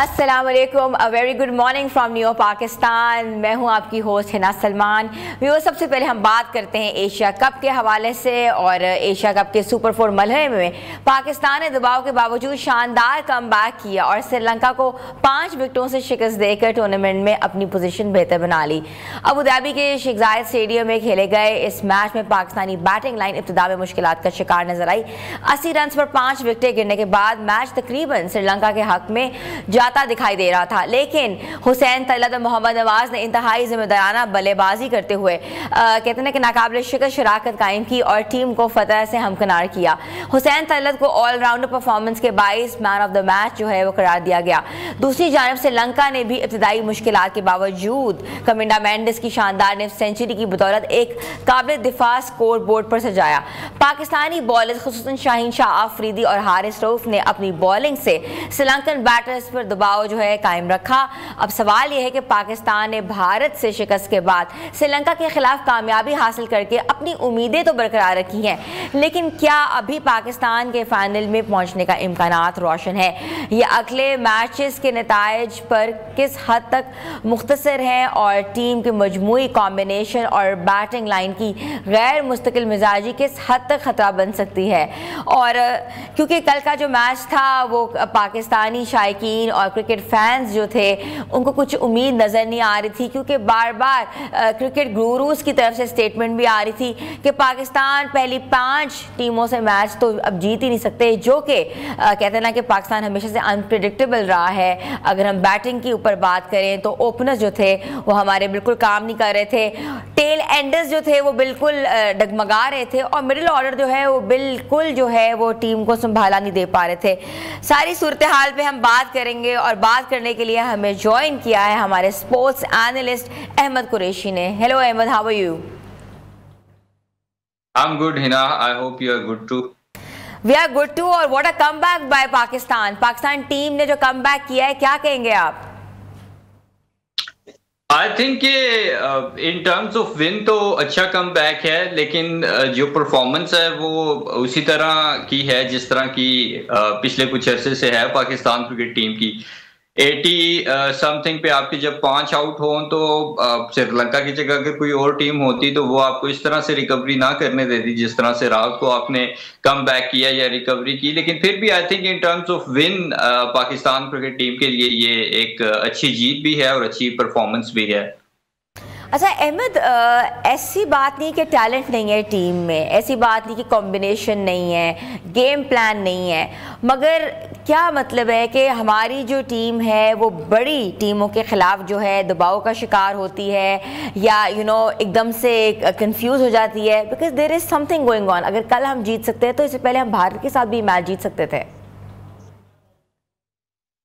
अस्सलाम वालेकुम, a very good morning from new Pakistan. मैं हूं आपकी होस्ट हिना सलमान। व्यूअर्स, सबसे पहले हम बात करते हैं एशिया कप के हवाले से। और एशिया कप के सुपर 4 मरहले में पाकिस्तान ने दबाव के बावजूद शानदार कमबैक किया और श्रीलंका को 5 विकेटों से शिकस्त देकर टूर्नामेंट में अपनी पोजीशन बेहतर बना ली। अबू धाबी के शेख जायद स्टेडियम में खेले गए इस मैच में पाकिस्तानी बैटिंग लाइन इब्तिदा में मुश्किलात का शिकार नजर आई। 80 रन पर 5 विकेटें गिरने के बाद मैच तकरीबन श्रीलंका के हक में जाता दिखाई दे रहा था, लेकिन हुसैन तलत और मोहम्मद नवाज ने इंतहाई जिम्मेदाराना बल्लेबाजी करते हुए कहते हैं कि नाकाबिल शिकस्त शराकत कायम की और टीम को फतह से हमकिनार किया। हुसैन तलत को ऑलराउंडर परफॉर्मेंस के बाइस मैन ऑफ द मैच जो है वो करार दिया गया। दूसरी जानब श्रीलंका ने भी इब्तिदाई मुश्किलात के बावजूद कमिंडा मेंडिस की शानदार ने सेंचुरी की बदौलत एक काबिल दिफा स्कोर बोर्ड पर सजाया। पाकिस्तानी बॉलर्स खुसूसन शाहीन शाह आफरीदी और हारिस रऊफ ने अपनी बॉलिंग से श्रीलंकन बैटर्स पर दबाव जो है कायम रखा। अब सवाल यह है कि पाकिस्तान ने भारत से शिकस्त के बाद श्रीलंका के खिलाफ कामयाबी हासिल करके अपनी उम्मीदें तो बरकरार रखी हैं, लेकिन क्या अभी पाकिस्तान के फाइनल में पहुंचने का इम्कानात रोशन है? ये अगले मैचेस के नताइज पर किस हद तक मुख्तसर हैं और टीम के मजमूई कॉम्बिनेशन और बैटिंग लाइन की गैर मुस्तकिल मिजाजी किस हद तक खतरा बन सकती है? और क्योंकि कल का जो मैच था वो पाकिस्तानी शायकीन और क्रिकेट फैंस जो थे उनको कुछ उम्मीद नज़र नहीं आ रही थी, क्योंकि बार बार क्रिकेट गुरूज की तरफ से स्टेटमेंट भी आ रही थी कि पाकिस्तान पहली 5 टीमों से मैच तो अब जीत ही नहीं सकते, जो कि कहते हैं ना कि पाकिस्तान हमेशा से अनप्रिडिक्टेबल रहा है। अगर हम बैटिंग की ऊपर बात करें तो ओपनर्स जो थे वो हमारे बिल्कुल काम नहीं कर रहे थे, टेल एंडर्स जो थे वो बिल्कुल डगमगा रहे थे और मिडिल ऑर्डर जो है वो बिल्कुल जो है वो टीम को संभाला नहीं दे पा रहे थे। सारी सूरत हाल पे हम बात करेंगे और बात करने के लिए हमें ज्वाइन किया है हमारे स्पोर्ट्स एनालिस्ट अहमद कुरैशी ने। Hello Ahmed, how are you? I am good Hina, I hope you are good too. We are good too. और what a comeback by Pakistan team ने जो कमबैक किया है, क्या कहेंगे आप? I think in terms of win तो अच्छा कमबैक है, लेकिन जो परफॉर्मेंस है वो उसी तरह की है जिस तरह की पिछले कुछ अरसे से है पाकिस्तान क्रिकेट टीम की। 80 समथिंग पे आपके जब 5 आउट हो तो श्रीलंका की जगह अगर कोई और टीम होती तो वो आपको इस तरह से रिकवरी ना करने देती जिस तरह से रात को आपने कम बैक किया या रिकवरी की। लेकिन फिर भी आई think in terms of win Pakistan cricket team के लिए ये एक अच्छी जीत भी है और अच्छी परफॉर्मेंस भी है। अच्छा अहमद, ऐसी बात नहीं कि टैलेंट नहीं है टीम में, ऐसी बात नहीं कि कॉम्बिनेशन नहीं है, गेम प्लान नहीं है, मगर क्या मतलब है कि हमारी जो टीम है वो बड़ी टीमों के खिलाफ जो है दबाव का शिकार होती है या एकदम से कंफ्यूज हो जाती है? Because there is something going on. अगर कल हम जीत सकते हैं तो इससे पहले हम भारत के साथ भी मैच जीत सकते थे।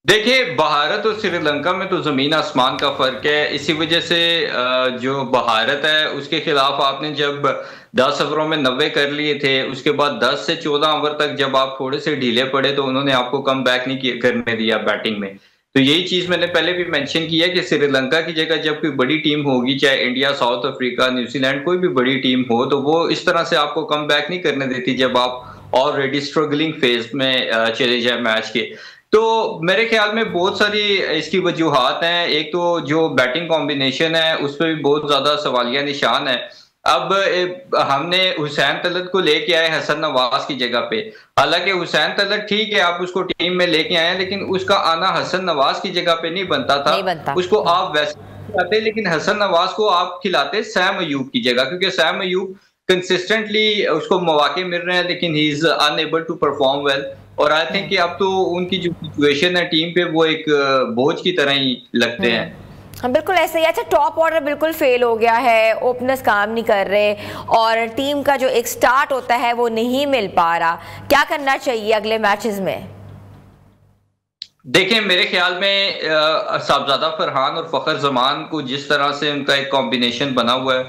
देखिए, भारत और श्रीलंका में तो जमीन आसमान का फर्क है। इसी वजह से जो भारत है उसके खिलाफ आपने जब 10 ओवरों में 90 कर लिए थे, उसके बाद 10 से 14 ओवर तक जब आप थोड़े से ढीले पड़े तो उन्होंने आपको कम बैक नहीं करने दिया बैटिंग में। तो यही चीज मैंने पहले भी मेंशन किया कि श्रीलंका की जगह जब कोई बड़ी टीम होगी, चाहे इंडिया, साउथ अफ्रीका, न्यूजीलैंड, कोई भी बड़ी टीम हो, तो वो इस तरह से आपको कम बैक नहीं करने देती जब आप ऑलरेडी स्ट्रगलिंग फेज में चले जाए मैच के। तो मेरे ख्याल में बहुत सारी इसकी वजूहात हैं। एक तो जो बैटिंग कॉम्बिनेशन है उस पर भी बहुत ज्यादा सवालिया निशान है। अब हमने हुसैन तलत को लेके आए हसन नवाज की जगह पे, हालांकि हुसैन तलत ठीक है आप उसको टीम में लेके आए, लेकिन उसका आना हसन नवाज की जगह पे नहीं बनता था। उसको आप वैसे खिलाते, लेकिन हसन नवाज को आप खिलाते सैम अयूब की जगह, क्योंकि सैम अयूब कंसिस्टेंटली उसको मौके मिल रहे हैं लेकिन he is unable to perform well. और आई थिंक कि अब तो उनकी जो सिचुएशन है टीम पे वो एक बोझ की तरह ही लगते हैं। हाँ बिल्कुल ऐसे ही। अच्छा, टॉप ऑर्डर बिल्कुल फेल हो गया है, ओपनर्स काम नहीं कर रहे और टीम का जो एक स्टार्ट होता है वो नहीं मिल पा रहा। क्या करना चाहिए अगले मैचेस में? देखिए, मेरे ख्याल में साहबजादा फरहान और फखर जमान को जिस तरह से उनका एक कॉम्बिनेशन बना हुआ है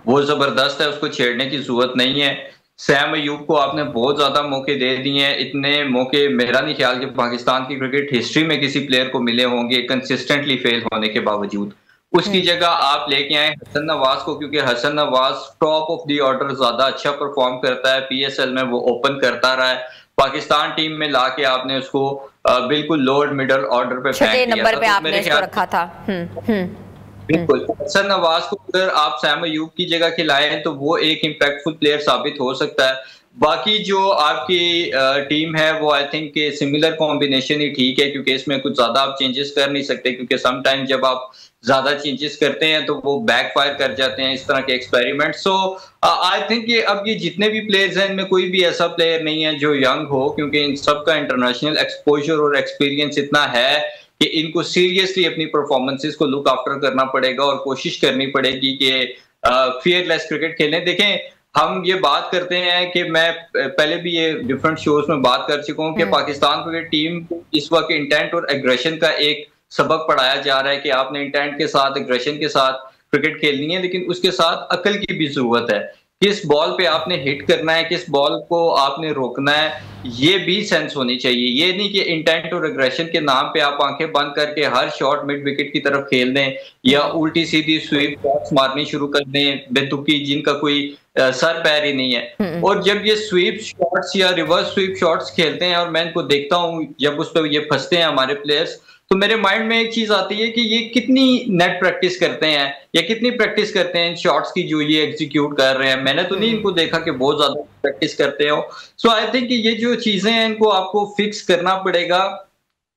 वो जबरदस्त है, उसको छेड़ने की जरूरत नहीं है। सैम अयूब को आपने बहुत ज्यादा मौके दे दिए हैं। इतने मौके मेरा नहीं ख्याल कि पाकिस्तान की क्रिकेट हिस्ट्री में किसी प्लेयर को मिले होंगे कंसिस्टेंटली फेल होने के बावजूद। उसकी जगह आप लेके आए हसन नवाज को, क्योंकि Hasan Nawaz top of the order ज्यादा अच्छा परफॉर्म करता है। पीएसएल में वो ओपन करता रहा है, पाकिस्तान टीम में लाके आपने उसको बिल्कुल लोअर मिडल ऑर्डर पे फेंक दिया नंबर पे तो आपने इसको रखा था। बिल्कुल। हसन नवाज को अगर आप सैम अयूब की जगह खिलाएं तो वो एक इम्पैक्टफुल प्लेयर साबित हो सकता है। बाकी जो आपकी टीम है वो आई थिंक सिमिलर कॉम्बिनेशन ही ठीक है, क्योंकि इसमें कुछ ज्यादा आप चेंजेस कर नहीं सकते, क्योंकि समटाइम जब आप ज्यादा चेंजेस करते हैं तो वो बैकफायर कर जाते हैं इस तरह के एक्सपेरिमेंट। सो आई थिंक ये जितने भी प्लेयर्स हैं इनमें कोई भी ऐसा प्लेयर नहीं है जो यंग हो, क्योंकि इन सबका इंटरनेशनल एक्सपोजर और एक्सपीरियंस इतना है कि इनको सीरियसली अपनी परफॉर्मेंसेस को लुक आफ्टर करना पड़ेगा और कोशिश करनी पड़ेगी कि फियरलेस क्रिकेट खेलें। देखें, हम ये बात करते हैं कि मैं पहले भी ये डिफरेंट शोज में बात कर चुका हूँ कि पाकिस्तान क्रिकेट टीम को इस वक्त इंटेंट और एग्रेशन का एक सबक पढ़ाया जा रहा है कि आपने इंटेंट के साथ, एग्रेशन के साथ क्रिकेट खेलनी है, लेकिन उसके साथ अकल की भी जरूरत है। किस बॉल पे आपने हिट करना है, किस बॉल को आपने रोकना है, ये भी सेंस होनी चाहिए। ये नहीं कि इंटेंट और एग्रेशन के नाम पे आप आंखें बंद करके हर शॉट मिड विकेट की तरफ खेल दें या उल्टी सीधी स्वीप शॉट्स मारनी शुरू कर दें बेतुकी, जिनका कोई सर पैर ही नहीं है। और जब ये स्वीप शॉट्स या रिवर्स स्वीप शॉट्स खेलते हैं और मैं इनको देखता हूँ जब उस पर ये फंसते हैं हमारे प्लेयर्स, तो मेरे माइंड में एक चीज आती है कि ये कितनी नेट प्रैक्टिस करते हैं या कितनी प्रैक्टिस करते हैं इन शॉट्स की जो ये एग्जीक्यूट कर रहे हैं। मैंने तो नहीं इनको देखा कि बहुत ज्यादा प्रैक्टिस करते हो। सो आई थिंक ये जो चीजें हैं इनको आपको फिक्स करना पड़ेगा।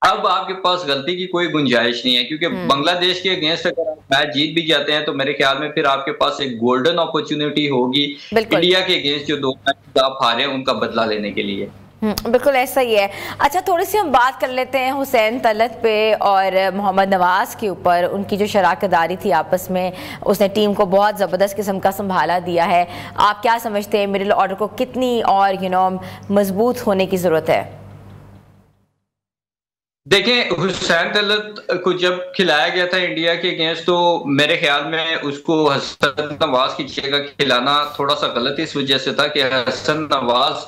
अब आपके पास गलती की कोई गुंजाइश नहीं है, क्योंकि बांग्लादेश के अगेंस्ट अगर आप मैच जीत भी जाते हैं तो मेरे ख्याल में फिर आपके पास एक गोल्डन अपॉर्चुनिटी होगी इंडिया के अगेंस्ट जो 2 मैच आप हारे हैं उनका बदला लेने के लिए। बिल्कुल ऐसा ही है। अच्छा, थोड़ी सी हम बात कर लेते हैं हुसैन तलत पे और मोहम्मद नवाज के ऊपर। उनकी जो शराकतदारी थी आपस में, उसने टीम को बहुत ज़बरदस्त किस्म का संभाला दिया है। आप क्या समझते हैं मिडिल ऑर्डर को कितनी और मजबूत होने की ज़रूरत है? देखें, हुसैन तलत को जब खिलाया गया था इंडिया के अगेंस्ट तो मेरे ख्याल में उसको हसन नवाज की जगह खिलाना थोड़ा सा गलत इस वजह से था कि हसन नवाज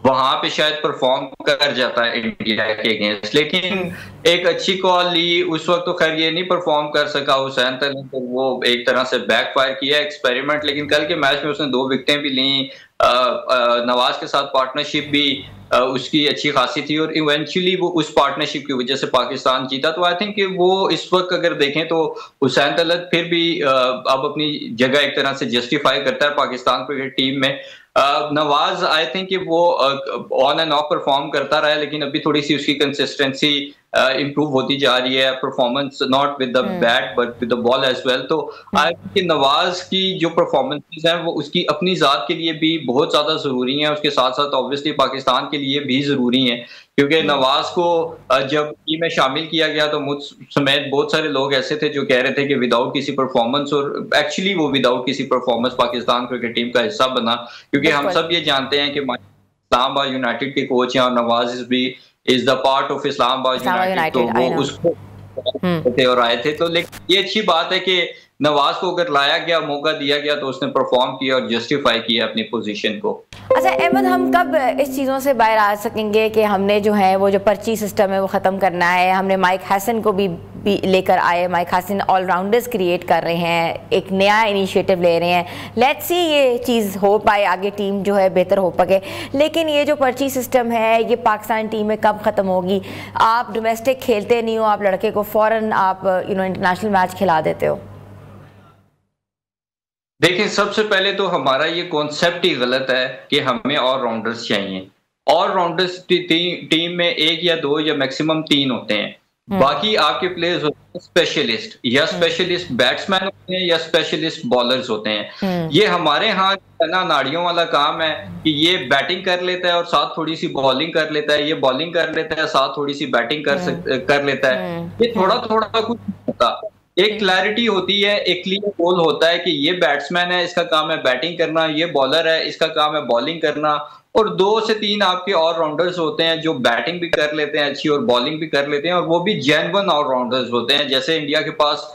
वहां पे शायद परफॉर्म कर जाता है इंडिया के अगेंस्ट, लेकिन एक अच्छी कॉल ली उस वक्त। तो खैर ये नहीं परफॉर्म कर सका हुसैन तलत, तो वो एक तरह से बैकफायर किया एक्सपेरिमेंट। लेकिन कल के मैच में उसने 2 विकेटें भी ली, नवाज के साथ पार्टनरशिप भी उसकी अच्छी खासी थी और इवेंचुअली वो उस पार्टनरशिप की वजह से पाकिस्तान जीता। तो आई थिंक वो इस वक्त अगर देखें तो हुसैन तलत फिर भी अब अपनी जगह एक तरह से जस्टिफाई करता है पाकिस्तान क्रिकेट टीम में। नवाज आई थिंक वो ऑन एंड ऑफ परफॉर्म करता रहा है, लेकिन अभी थोड़ी सी उसकी कंसिस्टेंसी इंप्रूव होती जा रही है, performance not with the bat but with the ball as well. तो आई थिंक नवाज की जो परफॉर्मेंसेस हैं वो उसकी अपनी जात के लिए भी बहुत ज्यादा जरूरी है, उसके साथ साथ ऑब्वियसली पाकिस्तान के लिए भी जरूरी है, क्योंकि नवाज को जब टीम में शामिल किया गया तो मुझ समेत बहुत सारे लोग ऐसे थे जो कह रहे थे कि विदाउट किसी परफॉर्मेंस, और एक्चुअली वो विदाउट किसी परफॉर्मेंस पाकिस्तान क्रिकेट टीम का हिस्सा बना, क्योंकि हम सब ये जानते हैं कि इस्लामाबाद यूनाइटेड के कोच हैं और नवाज भी is the part of Islamabad United, तो वो उसको थे और आए थे। तो लेकिन ये अच्छी बात है कि नवाज को अगर लाया गया, मौका दिया गया तो उसने परफॉर्म किया और जस्टिफाई किया अपनी पोजीशन को। अच्छा अहमद, हम कब इस चीज़ों से बाहर आ सकेंगे कि हमने जो है वो जो पर्ची सिस्टम है वो ख़त्म करना है? हमने माइक हसन को भी लेकर आए, माइक हसन ऑलराउंडर्स क्रिएट कर रहे हैं, एक नया इनिशिएटिव ले रहे हैं। लेट्स सी ये चीज़ हो पाए, आगे टीम जो है बेहतर हो पाए। लेकिन ये जो पर्ची सिस्टम है ये पाकिस्तान टीम में कब ख़त्म होगी? आप डोमेस्टिक खेलते नहीं हो, आप लड़के को फ़ौरन आप इंटरनेशनल मैच खिला देते हो। देखिए, सबसे पहले तो हमारा ये कॉन्सेप्ट ही गलत है कि हमें ऑलराउंडर्स चाहिए। ऑलराउंडर्स टीम में 1 या 2 या मैक्सिमम 3 होते हैं, बाकी आपके प्लेयर्स होते हैं स्पेशलिस्ट, या स्पेशलिस्ट बैट्समैन होते हैं या स्पेशलिस्ट बॉलर्स होते हैं। ये हमारे यहाँ ना नाड़ियों वाला काम है कि ये बैटिंग कर लेता है और साथ थोड़ी सी बॉलिंग कर लेता है, ये बॉलिंग कर लेता है साथ थोड़ी सी बैटिंग कर लेता है। ये थोड़ा थोड़ा कुछ होता, एक क्लैरिटी होती है, एक क्लियर गोल होता है कि ये बैट्समैन है, इसका काम है बैटिंग करना, ये बॉलर है, इसका काम है बॉलिंग करना। और 2 से 3 आपके ऑलराउंडर्स होते हैं जो बैटिंग भी कर लेते हैं अच्छी और बॉलिंग भी कर लेते हैं, और वो भी जेन्युइन ऑलराउंडर्स होते हैं, जैसे इंडिया के पास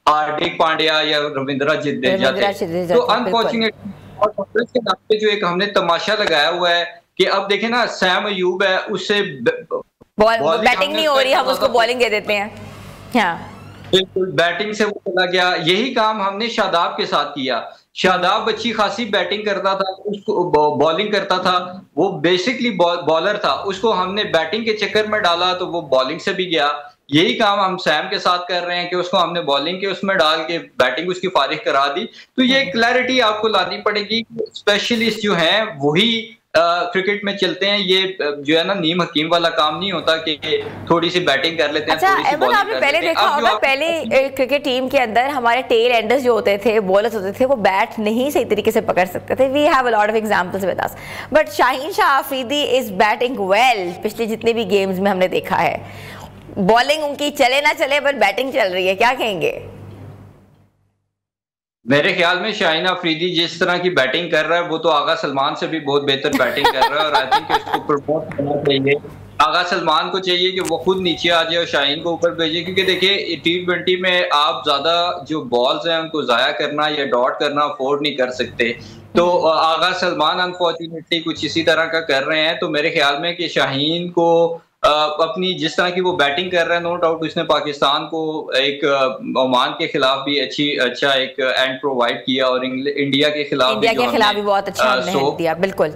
हार्दिक पांड्या या रविंद्र जडेजा। तो अनफॉर्चुनेटली ऑलराउंडर्स के नाम पे जो एक हमने तमाशा लगाया हुआ है कि अब देखें ना, सैम अयूब है, उससे बैटिंग नहीं हो रही, हम उसको बॉलिंग दे देते हैं। हाँ, बिल्कुल, बैटिंग से वो चला गया। यही काम हमने शादाब के साथ किया। शादाब अच्छी खासी बैटिंग करता था, उसको बॉलिंग करता था, वो बेसिकली बॉलर था, उसको हमने बैटिंग के चक्कर में डाला तो वो बॉलिंग से भी गया। यही काम हम सैम के साथ कर रहे हैं कि उसको हमने बॉलिंग के उसमें डाल के बैटिंग उसकी फारिग करा दी। तो ये क्लैरिटी आपको लानी पड़ेगी। स्पेशलिस्ट जो हैं वही क्रिकेट में चलते हैं। ये जो है ना नीम हकीम वाला काम नहीं होता कि थोड़ी सी बैटिंग कर लेते हैं। अच्छा अहमद, आपने पहले देखा होगा, पहले क्रिकेट टीम के अंदर हमारे टेल एंडर्स जो होते थे, बॉलर्स होते थे, वो बैट नहीं सही तरीके से पकड़ सकते थे। We have a lot of examples with us, but Shaheen Shah Afridi is batting well. पिछले जितने भी गेम्स में हमने देखा है, बॉलिंग उनकी चले ना चले पर बैटिंग चल रही है। क्या कहेंगे? मेरे ख्याल में शाहीन अफरीदी जिस तरह की बैटिंग कर रहा है वो तो आगा सलमान से भी बहुत बेहतर बैटिंग कर रहा है, और आई थिंक उसको प्रमोट करना चाहिए। आगा सलमान को चाहिए कि वो खुद नीचे आ जाए और शाहीन को ऊपर भेजे, क्योंकि देखिए T20 में आप ज्यादा जो बॉल्स हैं उनको जाया करना या डॉट करना अफोर्ड नहीं कर सकते। तो आगा सलमान अनफॉर्चुनेटली कुछ इसी तरह का कर रहे हैं। तो मेरे ख्याल में कि शाहीन को अपनी जिस तरह की वो बैटिंग कर रहा है, नो डाउट उसने पाकिस्तान को एक ओमान के खिलाफ भी अच्छा एक एंड प्रोवाइड किया, और इंडिया के खिलाफ भी बहुत अच्छा दिया। बिल्कुल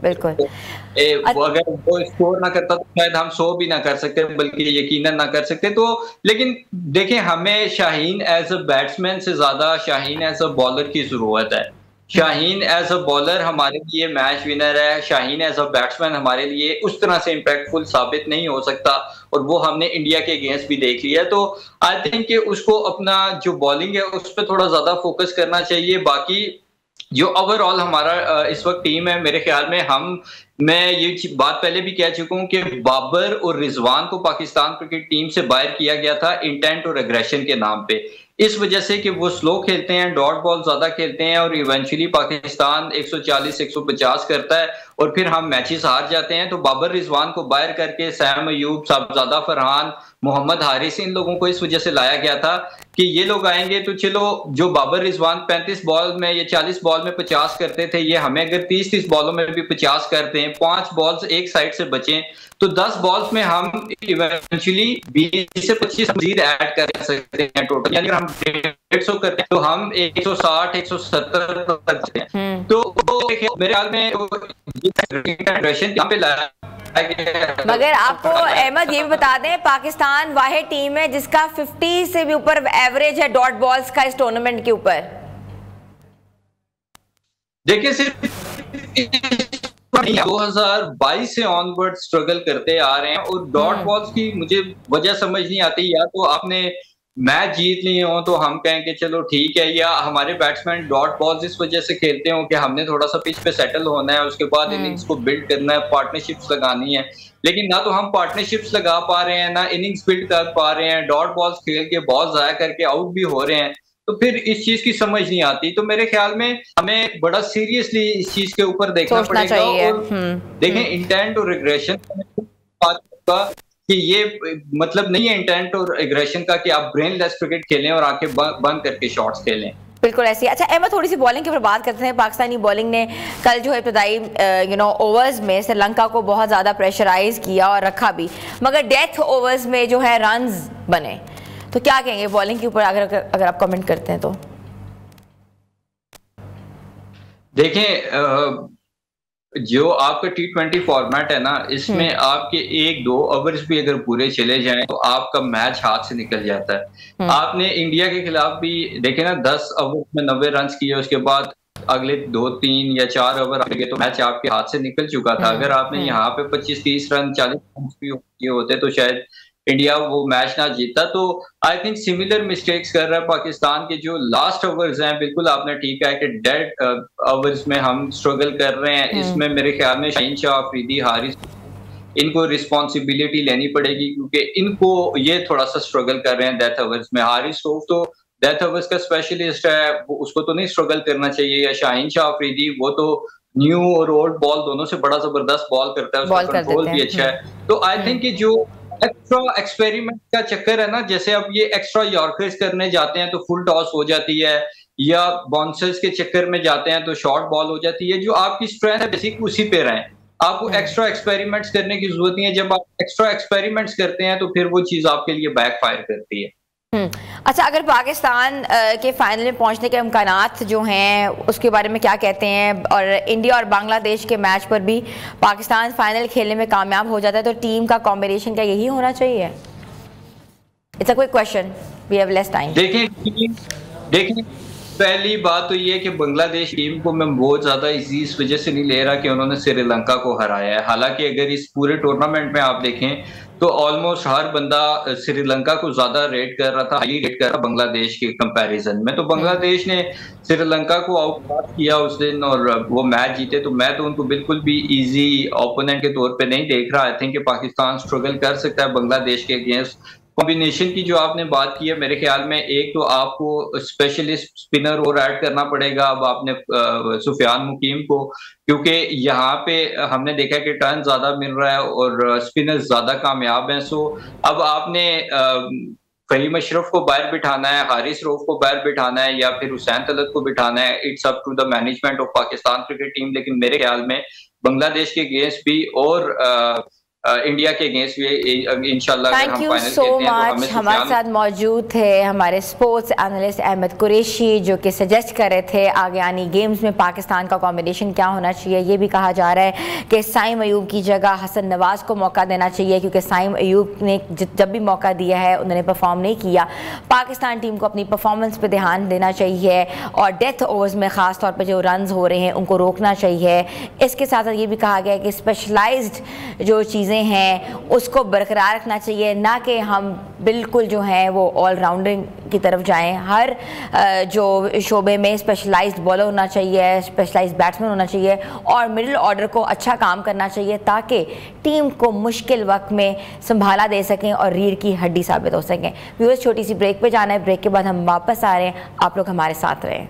बिल्कुल। अगर वो स्कोर ना करता तो शायद हम 100 भी ना कर सकते, बल्कि यकीनन ना कर सकते। तो लेकिन देखें, हमें शाहीन एज अ बैट्समैन से ज्यादा शाहीन एज अ बॉलर की जरूरत है। शाहीन एज अ बॉलर हमारे लिए मैच विनर है, शाहीन एज अ बैट्समैन हमारे लिए उस तरह से इम्पैक्टफुल साबित नहीं हो सकता, और वो हमने इंडिया के अगेंस्ट भी देख लिया। तो आई थिंक कि उसको अपना जो बॉलिंग है उस पर थोड़ा ज्यादा फोकस करना चाहिए। बाकी जो ओवरऑल हमारा इस वक्त टीम है, मेरे ख्याल में मैं ये बात पहले भी कह चुका हूं कि बाबर और रिजवान को पाकिस्तान क्रिकेट टीम से बाहर किया गया था इंटेंट और एग्रेशन के नाम पे, इस वजह से कि वो स्लो खेलते हैं, डॉट बॉल ज्यादा खेलते हैं, और इवेंचुअली पाकिस्तान 140-150 करता है और फिर हम मैचेस हार जाते हैं। तो बाबर रिजवान को बाहर करके सैम अयूब, साहबजादा फरहान, मोहम्मद हारिस, इन लोगों को इस वजह से लाया गया था कि ये लोग आएंगे तो चलो, जो बाबर रिजवान 35 बॉल में या 40 बॉल में 50 करते थे, ये हमें अगर 30-30 बॉलों में भी 50 करते हैं, 5 बॉल्स एक साइड से बचें, तो 10 बॉल्स में हम इवेंचुअली 20 से 25 मजीद ऐड कर सकते हैं टोटल। यानी हम 150 करते हैं तो हम 160-170 तक जाते हैं। तो मेरे ख्याल में यहाँ पे लाया। मगर आपको अहमद ये भी बता दें, पाकिस्तान वाहिद टीम है जिसका 50 से भी ऊपर एवरेज है डॉट बॉल्स का इस टूर्नामेंट के ऊपर। देखिए, सिर्फ 2022 से ऑनवर्ड स्ट्रगल करते आ रहे हैं, और डॉट बॉल्स की मुझे वजह समझ नहीं आती। या तो आपने मैच जीत लिए हो तो हम कहें कि चलो ठीक है, या हमारे बैट्समैन डॉट बॉल्स इस वजह से खेलते हो कि हमने थोड़ा सा पिच पे सेटल होना है, उसके बाद इनिंग्स को बिल्ड करना है, पार्टनरशिप्स लगानी है। लेकिन ना तो हम पार्टनरशिप्स लगा पा रहे हैं, ना इनिंग्स बिल्ड कर पा रहे हैं, डॉट बॉल्स खेल के बॉल जाया करके आउट भी हो रहे हैं। तो फिर इस चीज की समझ नहीं आती। तो मेरे ख्याल में हमें बड़ा सीरियसली इस चीज के ऊपर देखना पड़ेगा। और देखें, इंटेंट और रिग्रेशन का कि ये मतलब नहीं है इंटेंट और एग्रेशन का कि आप ब्रेनलेस क्रिकेट खेलें और आंखें बंद करके शॉट्स खेलें। बिल्कुल ऐसी। अच्छा अहमद, थोड़ी सी बॉलिंग के ऊपर बात करते हैं। पाकिस्तानी बॉलिंग ने कल जो है इब्तदाई ओवर्स में श्रीलंका को बहुत ज़्यादा प्रेशराइज किया और रखा भी, मगर डेथ ओवर्स में जो है रन्स बने। तो क्या कहेंगे बॉलिंग के ऊपर, अगर आप कमेंट करते हैं तो? देखें, जो आपका T20 फॉर्मेट है ना, इसमें आपके 1-2 ओवर्स भी अगर पूरे चले जाएं तो आपका मैच हाथ से निकल जाता है। आपने इंडिया के खिलाफ भी देखे ना, 10 ओवर में 90 रन किए, उसके बाद अगले 2-3 या 4 ओवर आ गए तो मैच आपके हाथ से निकल चुका था। अगर आपने यहाँ पे 25-30 रन 40 रन भी किए होते तो शायद इंडिया वो मैच ना जीता। तो आई थिंक सिमिलर मिस्टेक्स कर रहा है पाकिस्तान के जो लास्ट ओवर्स हैं। बिल्कुल आपने ठीक है कि डेड ओवर्स में हम स्ट्रगल कर रहे हैं। इसमें मेरे ख्याल में शाहीन शाह अफरीदी, हारिस, इनको रिस्पॉन्सिबिलिटी लेनी पड़ेगी, क्योंकि इनको ये थोड़ा सा स्ट्रगल कर रहे हैं डेथ ओवर्स में। हारिस तो डेथ ओवर्स का स्पेशलिस्ट है, उसको तो नहीं स्ट्रगल करना चाहिए। या शाहीन शाह अफरीदी, वो तो न्यू और ओल्ड बॉल दोनों से बड़ा जबरदस्त बॉल करता है, उसका कंट्रोल भी अच्छा है। तो आई थिंक कि जो एक्स्ट्रा एक्सपेरिमेंट का चक्कर है ना, जैसे अब ये एक्स्ट्रा यॉर्कर्स करने जाते हैं तो फुल टॉस हो जाती है, या बाउंसर्स के चक्कर में जाते हैं तो शॉर्ट बॉल हो जाती है। जो आपकी स्ट्रेंथ है बेसिक उसी पे रहें, आपको एक्स्ट्रा एक्सपेरिमेंट्स करने की जरूरत नहीं है। जब आप एक्स्ट्रा एक्सपेरिमेंट्स करते हैं तो फिर वो चीज आपके लिए बैकफायर करती है। अच्छा, अगर पाकिस्तान के फाइनल में पहुंचने के इम्कानात जो हैं उसके बारे में क्या कहते हैं, और इंडिया और बांग्लादेश के मैच पर भी पाकिस्तान फाइनल खेलने में कामयाब हो जाता है तो टीम का कॉम्बिनेशन क्या यही होना चाहिए? It's a quick question, we have less time. देखिए पहली बात तो ये है कि बांग्लादेश टीम को मैं बहुत ज्यादा इस वजह से नहीं ले रहा कि उन्होंने श्रीलंका को हराया है। हालांकि अगर इस पूरे टूर्नामेंट में आप देखें तो ऑलमोस्ट हर बंदा श्रीलंका को ज्यादा रेट कर रहा था, हाईली रेट कर रहा बांग्लादेश के कंपैरिजन में। तो बांग्लादेश ने श्रीलंका को आउट किया उस दिन और वो मैच जीते, तो मैं तो उनको बिल्कुल भी इजी ओपोनेंट के तौर पे नहीं देख रहा। आई थिंक कि पाकिस्तान स्ट्रगल कर सकता है बांग्लादेश के अगेंस्ट। कॉम्बिनेशन की जो आपने बात की है, मेरे ख्याल में एक तो आपको स्पेशलिस्ट स्पिनर और ऐड करना पड़ेगा। अब आपने सुफियान मुकीम को, क्योंकि यहाँ पे हमने देखा कि टर्न ज्यादा मिल रहा है और स्पिनर ज्यादा कामयाब हैं। सो अब आपने फहीम अशरफ को बाहर बिठाना है, हारिस रऊफ को बाहर बिठाना है या फिर हुसैन तलत को बिठाना है। It's up to the management of Pakistan cricket team. लेकिन मेरे ख्याल में बांग्लादेश के अगेंस्ट भी और इंडिया के अगेंस्ट भी इंशाल्लाह थैंक यू सो मच। हमारे साथ मौजूद थे हमारे स्पोर्ट्स एनालिस्ट अहमद कुरैशी, जो कि सजेस्ट कर रहे थे आगे आनी गेम्स में पाकिस्तान का कॉम्बिनेशन क्या होना चाहिए। ये भी कहा जा रहा है कि साइम अयूब की जगह हसन नवाज को मौका देना चाहिए, क्योंकि साइम अयूब ने जब भी मौका दिया है उन्होंने परफॉर्म नहीं किया। पाकिस्तान टीम को अपनी परफॉर्मेंस पर ध्यान देना चाहिए और डेथ ओवर्स में ख़ास तौर पर जो रन हो रहे हैं उनको रोकना चाहिए। इसके साथ साथ ये भी कहा गया है कि स्पेशलाइज्ड जो चीज़ें हैं उसको बरकरार रखना चाहिए, ना कि हम बिल्कुल जो है वो ऑलराउंडिंग की तरफ जाएं। हर जो शोबे में स्पेशलाइज्ड बॉलर होना चाहिए, स्पेशलाइज्ड बैट्समैन होना चाहिए और मिडिल ऑर्डर को अच्छा काम करना चाहिए ताकि टीम को मुश्किल वक्त में संभाला दे सकें और रीढ़ की हड्डी साबित हो सकें। व्यूअर्स, छोटी सी ब्रेक पे जाना है, ब्रेक के बाद हम वापस आ रहे हैं, आप लोग हमारे साथ रहें।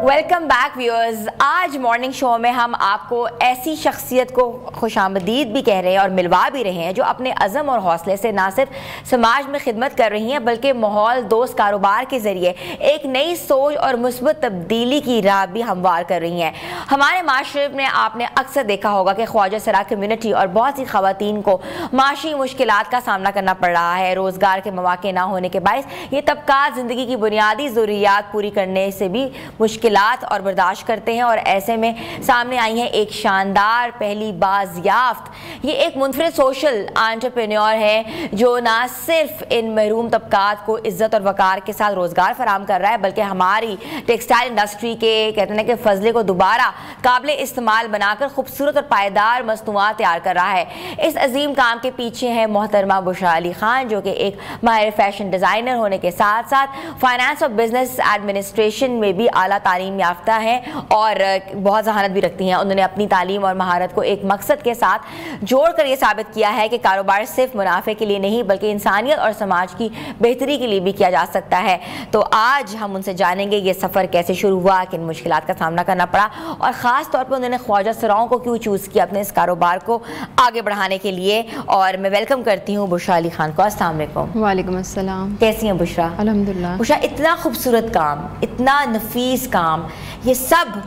Welcome back viewers. आज मॉर्निंग शो में हम आपको ऐसी शख्सियत को खुशामदीद भी कह रहे हैं और मिलवा भी रहे हैं जो अपने अज़म और हौसले से ना सिर्फ समाज में खिदमत कर रही हैं बल्कि माहौल दोस्त कारोबार के ज़रिए एक नई सोच और मुस्बत तब्दीली की राह भी हमवार कर रही हैं। हमारे माशरे में आपने अक्सर देखा होगा कि ख्वाजा सरा कम्यूनिटी और बहुत सी ख़वातीन को माशी मुश्किलात का सामना करना पड़ रहा है। रोज़गार के मौके ना होने के बायस ये तबका ज़िंदगी की बुनियादी ज़रूरियात पूरी करने से भी मुश्किल और बर्दाश्त करते हैं, और ऐसे में सामने आई है एक शानदार पहली बाज़याफ्त। ये एक मुनफरिद सोशल एंटरप्रेन्योर है जो ना सिर्फ इन महरूम तबकात को इज्जत और वकार के साथ रोजगार फराम कर रहा है बल्कि हमारी टेक्सटाइल इंडस्ट्री के कहते हैं कि फजले को दोबारा काबिल इस्तेमाल बनाकर खूबसूरत और पायदार मसनूआत तैयार कर रहा है। इस अजीम काम के पीछे है मोहतरमा बुशरा अली खान, जो कि एक माहिर फैशन डिज़ाइनर होने के साथ साथ फाइनेंस और बिजनेस एडमिनिस्ट्रेशन में भी आला तालीम याफ्ता है और बहुत जहानत भी रखती हैं। उन्होंने अपनी तालीम और महारत को एक मकसद के साथ जोड़कर ये साबित किया है कि कारोबार सिर्फ मुनाफे के लिए नहीं बल्कि इंसानियत और समाज की बेहतरी के लिए भी किया जा सकता है। तो आज हम उनसे जानेंगे ये सफ़र कैसे शुरू हुआ, किन मुश्किलात का सामना करना पड़ा और ख़ास तौर पर उन्होंने ख्वाजा सराओं को क्यों चूज़ किया अपने इस कारोबार को आगे बढ़ाने के लिए। और मैं वेलकम करती हूँ बुशरा अली खान को। अस्सलाम वालेकुम। वालेकुम अस्सलाम। कैसी हैं बुशरा? अल्हम्दुलिल्लाह। बुशरा, इतना खूबसूरत काम, इतना नफीस काम, ये सब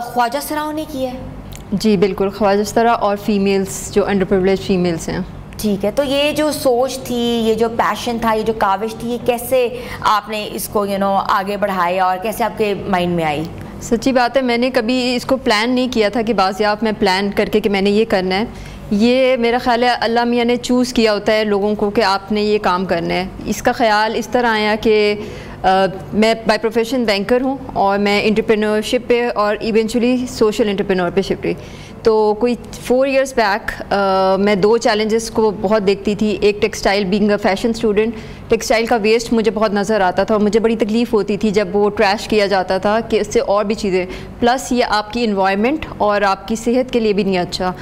ख्वाजा सराओं ने किया है? जी बिल्कुल, ख्वाजा सरा और फीमेल्स जो अंडर प्रिविलेज फीमेल्स हैं। ठीक है, तो ये जो सोच थी, ये जो पैशन था, ये जो काविश थी, ये कैसे आपने इसको आगे बढ़ाया और कैसे आपके माइंड में आई? सच्ची बात है, मैंने कभी इसको प्लान नहीं किया था कि बाज़याब मैं प्लान करके कि मैंने ये करना है। ये मेरा ख्याल है अल्लाह मियाँ ने चूज़ किया होता है लोगों को कि आपने ये काम करना है। इसका ख्याल इस तरह आया कि मैं बाय प्रोफेशन बैंकर हूँ और मैं एंटरप्रेन्योरशिप पे और इवेंचुअली सोशल एंटरप्रेन्योर पे शिफ्ट हुई। तो कोई 4 इयर्स बैक मैं 2 चैलेंजेस को बहुत देखती थी। एक textile, being a fashion student, textile का वेस्ट मुझे बहुत नज़र आता था और मुझे बड़ी तकलीफ़ होती थी जब वो ट्रैश किया जाता था कि इससे और भी चीज़ें, प्लस ये आपकी इन्वायरमेंट और आपकी सेहत के लिए भी नहीं अच्छा।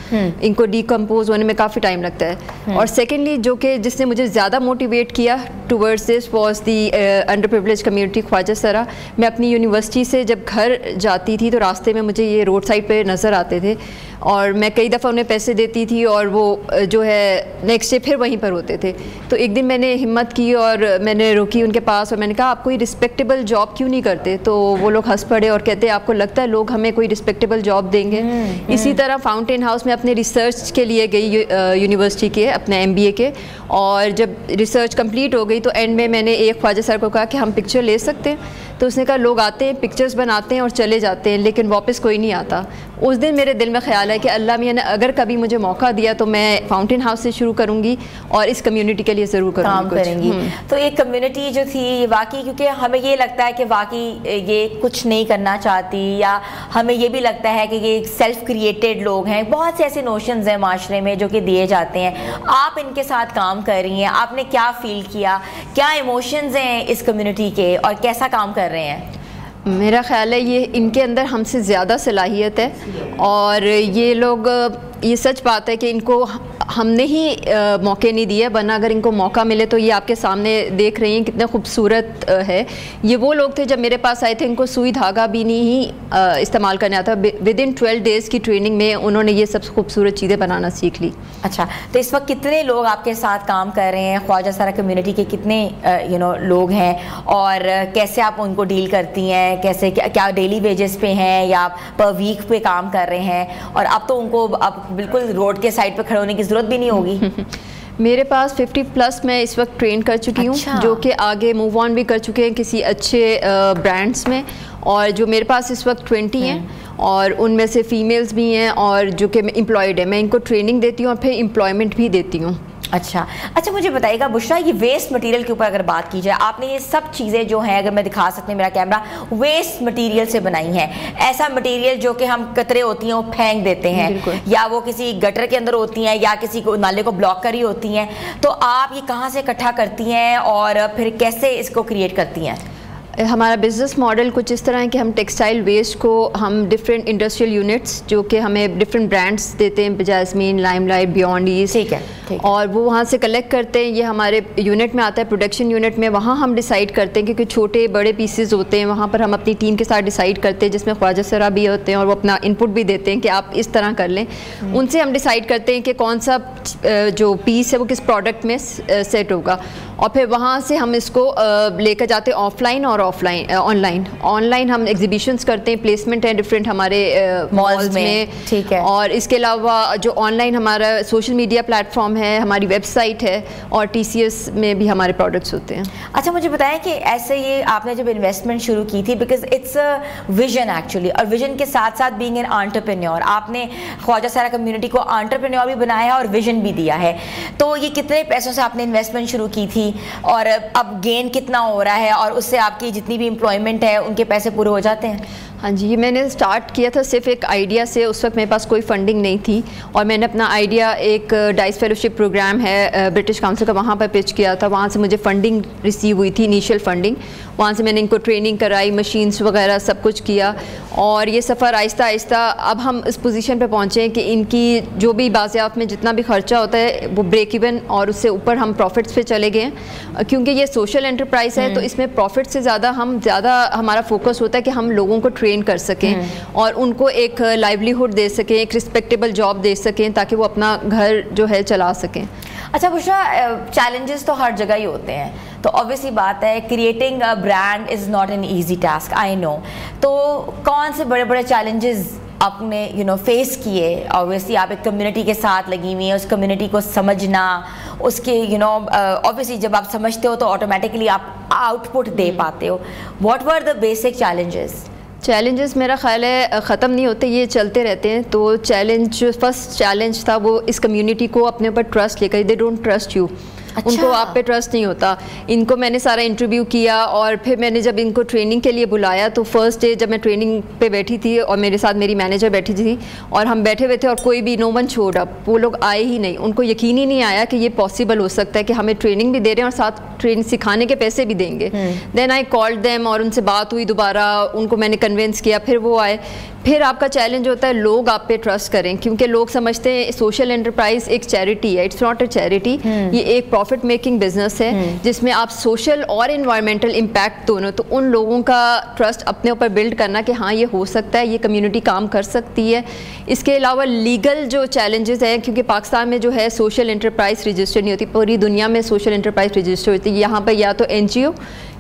इनको डिकम्पोज होने में काफ़ी टाइम लगता है। और सेकेंडली जो कि जिसने मुझे ज़्यादा मोटिवेट किया towards this was the under privilege community ख्वाजा सरा। मैं अपनी यूनिवर्सिटी से जब घर जाती थी तो रास्ते में मुझे ये रोड साइड पर नज़र आते थे और मैं कई दफ़ा उन्हें पैसे देती थी और वो जो है नेक्स्ट डे फिर वहीं पर होते थे। तो एक दिन मैंने हिम्मत की और मैंने रुकी उनके पास और मैंने कहा आप कोई रिस्पेक्टेबल जॉब क्यों नहीं करते? तो वो लोग हंस पड़े और कहते आपको लगता है लोग हमें कोई रिस्पेक्टेबल जॉब देंगे? इसी तरह फाउंटेन हाउस में अपने रिसर्च के लिए गई यूनिवर्सिटी के अपने MBA के, और जब रिसर्च कंप्लीट हो गई तो एंड में मैंने एक ख्वाजा सर को कहा कि हम पिक्चर ले सकते हैं? तो उसने कहा लोग आते हैं, पिक्चर्स बनाते हैं और चले जाते हैं, लेकिन वापस कोई नहीं आता। उस दिन मेरे दिल में ख्याल है कि अल्लाह मियां ने अगर कभी मुझे मौका दिया तो मैं फाउंटेन हाउस से शुरू करूँगी और इस कम्युनिटी के लिए ज़रूर काम करेंगी। तो ये कम्युनिटी जो थी ये वाकई, क्योंकि हमें ये लगता है कि वाकई ये कुछ नहीं करना चाहती, या हमें ये भी लगता है कि ये सेल्फ क्रिएटेड लोग हैं। बहुत से ऐसे नोशंस हैं माशरे में जो कि दिए जाते हैं। आप इनके साथ काम कर रही हैं, आपने क्या फील किया, क्या इमोशंस हैं इस कम्युनिटी के और कैसा काम कर रहे हैं? मेरा ख्याल है ये इनके अंदर हमसे ज़्यादा सलाहियत है, और ये लोग, ये सच बात है कि इनको हमने ही मौके नहीं दिए, वरना अगर इनको मौका मिले तो ये आपके सामने देख रही हैं कितना खूबसूरत है। ये वो लोग थे जब मेरे पास आए थे, इनको सुई धागा भी नहीं ही इस्तेमाल करने आता। विद इन 12 डेज़ की ट्रेनिंग में उन्होंने ये सब खूबसूरत चीज़ें बनाना सीख ली। अच्छा, तो इस वक्त कितने लोग आपके साथ काम कर रहे हैं? ख्वाजा सरा कम्युनिटी के कितने लोग हैं, और कैसे आप उनको डील करती हैं? कैसे क्या डेली वेजेस पे हैं या पर वीक पे काम कर रहे हैं? और अब तो उनको अब बिल्कुल रोड के साइड पे खड़े होने की ज़रूरत भी नहीं होगी। मेरे पास 50+ मैं इस वक्त ट्रेन कर चुकी हूँ। अच्छा। जो कि आगे मूव ऑन भी कर चुके हैं किसी अच्छे ब्रांड्स में, और जो मेरे पास इस वक्त 20 हैं, और उनमें से फ़ीमेल्स भी हैं और जो कि एम्प्लॉयड है। मैं इनको ट्रेनिंग देती हूँ और फिर एम्प्लॉयमेंट भी देती हूँ। अच्छा, मुझे बताइएगा बुशरा, ये वेस्ट मटेरियल के ऊपर अगर बात की जाए, आपने ये सब चीज़ें जो हैं, अगर मैं दिखा सकती हूँ मेरा कैमरा, वेस्ट मटेरियल से बनाई हैं। ऐसा मटेरियल जो कि हम कतरे होती हैं वो फेंक देते हैं, या वो किसी गटर के अंदर होती हैं, या किसी को नाले को ब्लॉक करी होती हैं। तो आप ये कहाँ से इकट्ठा करती हैं और फिर कैसे इसको क्रिएट करती हैं? हमारा बिज़नेस मॉडल कुछ इस तरह है कि हम टेक्सटाइल वेस्ट को हम डिफरेंट इंडस्ट्रियल यूनिट्स जो कि हमें डिफरेंट ब्रांड्स देते हैं, जैस्मीन, लाइमलाइट, बियॉन्ड ईस्ट, ठीक है, और वो वहाँ से कलेक्ट करते हैं। ये हमारे यूनिट में आता है, प्रोडक्शन यूनिट में। वहाँ हम डिसाइड करते हैं क्योंकि छोटे बड़े पीसेज होते हैं, वहाँ पर हम अपनी टीम के साथ डिसाइड करते हैं, जिसमें ख्वाजा सरा भी होते हैं और वो अपना इनपुट भी देते हैं कि आप इस तरह कर लें। उनसे हम डिसाइड करते हैं कि कौन सा जो पीस है वो किस प्रोडक्ट में सेट होगा, और फिर वहाँ से हम इसको लेकर जाते हैं ऑफलाइन और ऑनलाइन हम एग्जीबिशंस करते हैं, प्लेसमेंट है डिफरेंट हमारे मॉल्स में, ठीक है। और इसके अलावा जो ऑनलाइन हमारा सोशल मीडिया प्लेटफॉर्म है, हमारी वेबसाइट है, और TCS में भी हमारे प्रोडक्ट्स होते हैं। अच्छा, मुझे बताएं कि ऐसे ये आपने जब इन्वेस्टमेंट शुरू की थी, because it's a vision actually, और विजन के साथ साथ बीइंग एन एंटरप्रेन्योर, आपने ख्वाजा सरा कम्युनिटी को एंटरप्रेन्योर भी बनाया और विजन भी दिया है। तो ये कितने पैसों से आपने इन्वेस्टमेंट शुरू की थी, और अब गेन कितना हो रहा है, और उससे आपकी जितनी भी एम्प्लॉयमेंट है उनके पैसे पूरे हो जाते हैं? हाँ जी, ये मैंने स्टार्ट किया था सिर्फ एक आइडिया से। उस वक्त मेरे पास कोई फंडिंग नहीं थी, और मैंने अपना आइडिया एक डाइस फेलोशिप प्रोग्राम है ब्रिटिश काउंसिल का, वहाँ पर पिच किया था। वहाँ से मुझे फंडिंग रिसीव हुई थी, इनिशियल फंडिंग। वहाँ से मैंने इनको ट्रेनिंग कराई, मशीन्स वगैरह सब कुछ किया, और ये सफ़र आहिस्ता आहिस्ता अब हम इस पोजीशन पे पहुँचे हैं कि इनकी जो भी बाज़ियात में जितना भी खर्चा होता है वो ब्रेक इवन और उससे ऊपर हम प्रॉफिट्स पे चले गए हैं। क्योंकि ये सोशल एंटरप्राइज है तो इसमें प्रॉफिट से ज़्यादा हमारा फोकस होता है कि हम लोगों को ट्रेन कर सकें और उनको एक लाइवलीहुड दे सकें, एक रिस्पेक्टेबल जॉब दे सकें, ताकि वो अपना घर जो है चला सकें। अच्छा बुशरा, चैलेंजेस तो हर जगह ही होते हैं, तो ऑब्वियसली बात है creating a brand is not an easy task, I know. तो कौन से बड़े बड़े चैलेंजेस आपने फेस किए? ऑब्वियसली आप एक कम्युनिटी के साथ लगी हुई हैं, उस कम्युनिटी को समझना, उसके ऑब्वियसली जब आप समझते हो तो ऑटोमेटिकली आप आउटपुट दे पाते हो। What were the basic challenges? मेरा ख्याल है ख़त्म नहीं होते, ये चलते रहते हैं। तो फर्स्ट चैलेंज था वो इस कम्युनिटी को अपने ऊपर ट्रस्ट लेकर, दे डोंट ट्रस्ट यू। अच्छा। उनको आप पे ट्रस्ट नहीं होता। इनको मैंने सारा इंटरव्यू किया, और फिर मैंने जब इनको ट्रेनिंग के लिए बुलाया तो फर्स्ट डे जब मैं ट्रेनिंग पे बैठी थी और मेरे साथ मेरी मैनेजर बैठी थी और हम बैठे हुए थे, और कोई भी नो वन शोड अप, वो लोग आए ही नहीं। उनको यकीन ही नहीं आया कि ये पॉसिबल हो सकता है कि हमें ट्रेनिंग भी दे रहे हैं और साथ ट्रेनिंग सिखाने के पैसे भी देंगे। देन आई कॉल्ड देम और उनसे बात हुई दोबारा, उनको मैंने कन्विंस किया, फिर वो आए। फिर आपका चैलेंज होता है लोग आप पे ट्रस्ट करें, क्योंकि लोग समझते हैं सोशल एंटरप्राइज एक चैरिटी है। इट्स नॉट अ चैरिटी, ये एक प्रॉफिट मेकिंग बिजनेस है जिसमें आप सोशल और इन्वायरमेंटल इम्पैक्ट दोनों, तो उन लोगों का ट्रस्ट अपने ऊपर बिल्ड करना कि हाँ ये हो सकता है, ये कम्युनिटी काम कर सकती है। इसके अलावा लीगल जो चैलेंजेस हैं, क्योंकि पाकिस्तान में जो है सोशल एंटरप्राइज रजिस्टर नहीं होती, पूरी दुनिया में सोशल एंटरप्राइज रजिस्टर होती है। यहाँ पर या तो NGO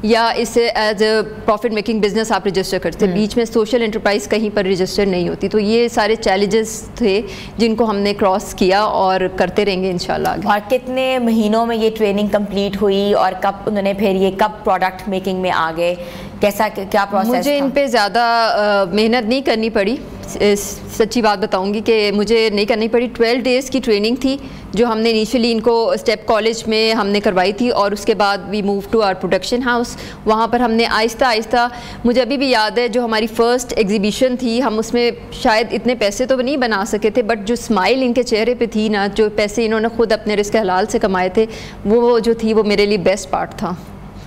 या इसे as a profit making business आप रजिस्टर करते हैं, बीच में सोशल एंटरप्राइज कहीं पर रजिस्टर नहीं होती। तो ये सारे चैलेंजेस थे जिनको हमने क्रॉस किया और करते रहेंगे इंशाल्लाह। और कितने महीनों में ये ट्रेनिंग कंप्लीट हुई और कब उन्होंने फिर ये कब प्रोडक्ट मेकिंग में आ गए, कैसा क्या प्रोसेस? मुझे इन पे ज़्यादा मेहनत नहीं करनी पड़ी, सच्ची बात बताऊंगी कि मुझे नहीं करनी पड़ी। 12 डेज़ की ट्रेनिंग थी जो हमने इनिशियली इनको स्टेप कॉलेज में हमने करवाई थी, और उसके बाद we move to our production house. वहाँ पर हमने आहिस्ता आहिस्ता, मुझे अभी भी याद है जो हमारी फ़र्स्ट एग्जीबिशन थी, हम उसमें शायद इतने पैसे तो नहीं बना सके थे, बट जो स्माइल इनके चेहरे पे थी ना, जो पैसे इन्होंने खुद अपने रिस्क हलाल से कमाए थे, वो जो थी वो मेरे लिए बेस्ट पार्ट था।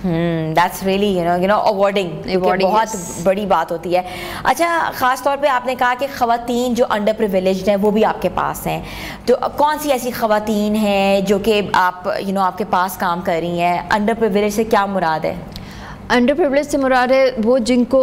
That's really you know awarding बहुत बड़ी बात होती है। अच्छा, ख़ास तौर पे आपने कहा कि ख़वातीन जो अंडर प्रिविलेज्ड हैं वो भी आपके पास हैं, तो कौन सी ऐसी ख़वातीन हैं जो कि आप आपके पास काम कर रही हैं? अंडर प्रिविलेज से क्या मुराद है? अंडर प्रिविलेज से मुराद है वो जिनको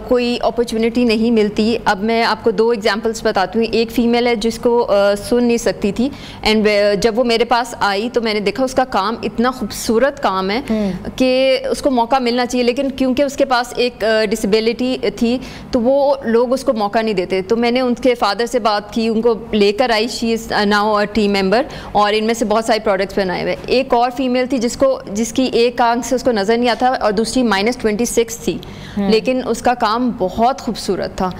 कोई अपॉर्चुनिटी नहीं मिलती। अब मैं आपको 2 एग्जांपल्स बताती हूँ। एक फ़ीमेल है जिसको सुन नहीं सकती थी, एंड जब वो मेरे पास आई तो मैंने देखा उसका काम इतना खूबसूरत काम है कि उसको मौका मिलना चाहिए, लेकिन क्योंकि उसके पास एक डिसेबिलिटी थी तो वो लोग उसको मौका नहीं देते। तो मैंने उनके फादर से बात की, उनको लेकर आई, she is now a team member, और इनमें से बहुत सारे प्रोडक्ट्स बनाए हुए। एक और फीमेल थी जिसकी एक आंख से उसको नज़र नहीं आता और दूसरी -26 थी, लेकिन उसका काम बहुत खूबसूरत था,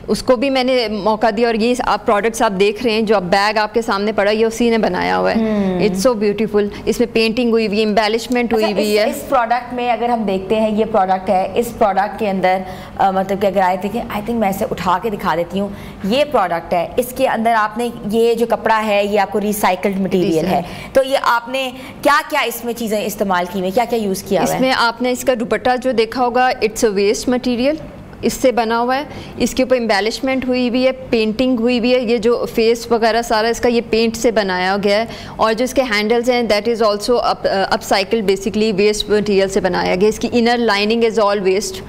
उसको भी मैंने मौका दिया। और ये आप प्रोडक्ट्स आप देख रहे हैं, जो आप बैग आपके सामने पड़ा, ये उसी ने बनाया हुआ है। इट्स सो ब्यूटीफुल, इसमें पेंटिंग हुई हुई है, एम्बेलिशमेंट हुई हुई है। इस प्रोडक्ट में अगर हम देखते हैं, ये प्रोडक्ट है, इस प्रोडक्ट के अंदर मतलब कि अगर आए थे, आई थिंक मैं इसे उठा के दिखा देती हूँ, ये प्रोडक्ट है, इसके अंदर आपने ये जो कपड़ा है ये आपको रिसाइकल्ड मटेरियल है, तो ये आपने क्या क्या इसमें चीज़ें इस्तेमाल की हुई, क्या क्या यूज़ किया? इसमें आपने इसका दुपट्टा जो देखा होगा, इट्स अ वेस्ट मटीरियल, इससे बना हुआ है। इसके ऊपर एम्बेलिशमेंट हुई हुई है, पेंटिंग हुई हुई है, ये जो फेस वगैरह सारा इसका ये पेंट से बनाया गया है, और जो इसके हैंडल्स हैं that is also upcycle, basically waste material से बनाया गया। इसकी inner lining is all waste.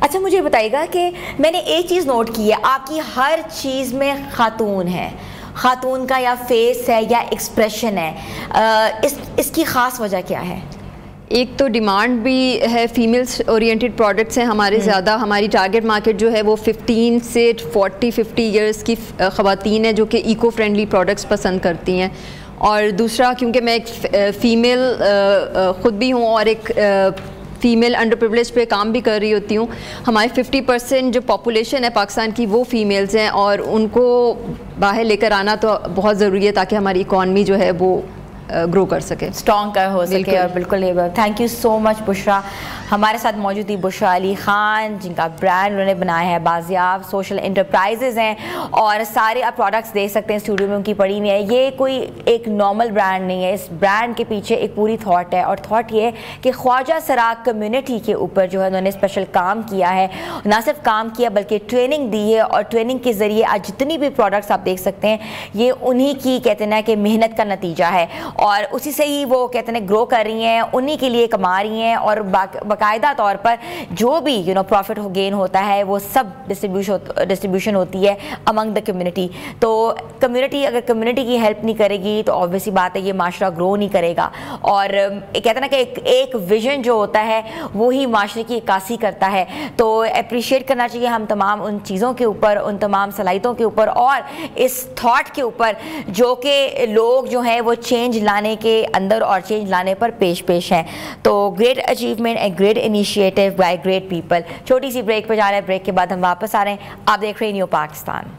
अच्छा, मुझे बताइएगा कि मैंने एक चीज़ नोट की है, आपकी हर चीज़ में खातून है, खातून का या फेस है या एक्सप्रेशन है, इसकी ख़ास वजह क्या है? एक तो डिमांड भी है, फीमेल्स ओरिएंटेड प्रोडक्ट्स हैं हमारे ज़्यादा। हमारी टारगेट मार्केट जो है वो 15 से 40-50 ईयर्स की ख़वातीन है जो कि इको फ्रेंडली प्रोडक्ट्स पसंद करती हैं। और दूसरा, क्योंकि मैं एक फ़ीमेल ख़ुद भी हूँ और एक फ़ीमेल अंडर प्रिविलेज पे काम भी कर रही होती हूँ, हमारी 50% जो पॉपुलेशन है पाकिस्तान की वो फ़ीमेल्स हैं, और उनको बाहर लेकर आना तो बहुत ज़रूरी है ताकि हमारी इकॉनमी जो है वो ग्रो कर सके, स्ट्रॉन्ग हो सके। और बिल्कुल thank you so much Bushra. हमारे साथ मौजूद थी बुशरा अली ख़ान, जिनका ब्रांड उन्होंने बनाया है बाज़ियाब सोशल एंटरप्राइजेज़ हैं, और सारे आप प्रोडक्ट्स देख सकते हैं स्टूडियो में उनकी पड़ी हुई है। ये कोई एक नॉर्मल ब्रांड नहीं है, इस ब्रांड के पीछे एक पूरी थॉट है, और थॉट ये है कि ख्वाजा सराग कम्युनिटी के ऊपर जो है उन्होंने स्पेशल काम किया है। ना सिर्फ काम किया बल्कि ट्रेनिंग दी है, और ट्रेनिंग के ज़रिए आज जितनी भी प्रोडक्ट्स आप देख सकते हैं ये उन्हीं की कहते हैं कि मेहनत का नतीजा है, और उसी से ही वो कहते हैं ग्रो कर रही हैं, उन्हीं के लिए कमा रही हैं, और बाकायदा तौर पर जो भी प्रॉफिट गेन होता है वो सब डिस्ट्रीब्यूशन होती है अमंग द कम्युनिटी। तो कम्युनिटी अगर कम्युनिटी की हेल्प नहीं करेगी तो ऑब्वियसली बात है ये माशरा ग्रो नहीं करेगा। और कहते हैं ना कि एक विजन जो होता है वो ही माशरे की इक्कासी करता है। तो अप्रिशिएट करना चाहिए हम तमाम उन चीज़ों के ऊपर, उन तमाम सलाहियतों के ऊपर, और इस थॉट के ऊपर जो कि लोग जो हैं वो चेंज लाने के अंदर और चेंज लाने पर पेश हैं। तो great achievement and great initiative by great people. छोटी सी ब्रेक पर जा रहे हैं, ब्रेक के बाद हम वापस आ रहे हैं। आप देख रहे हैं new Pakistan.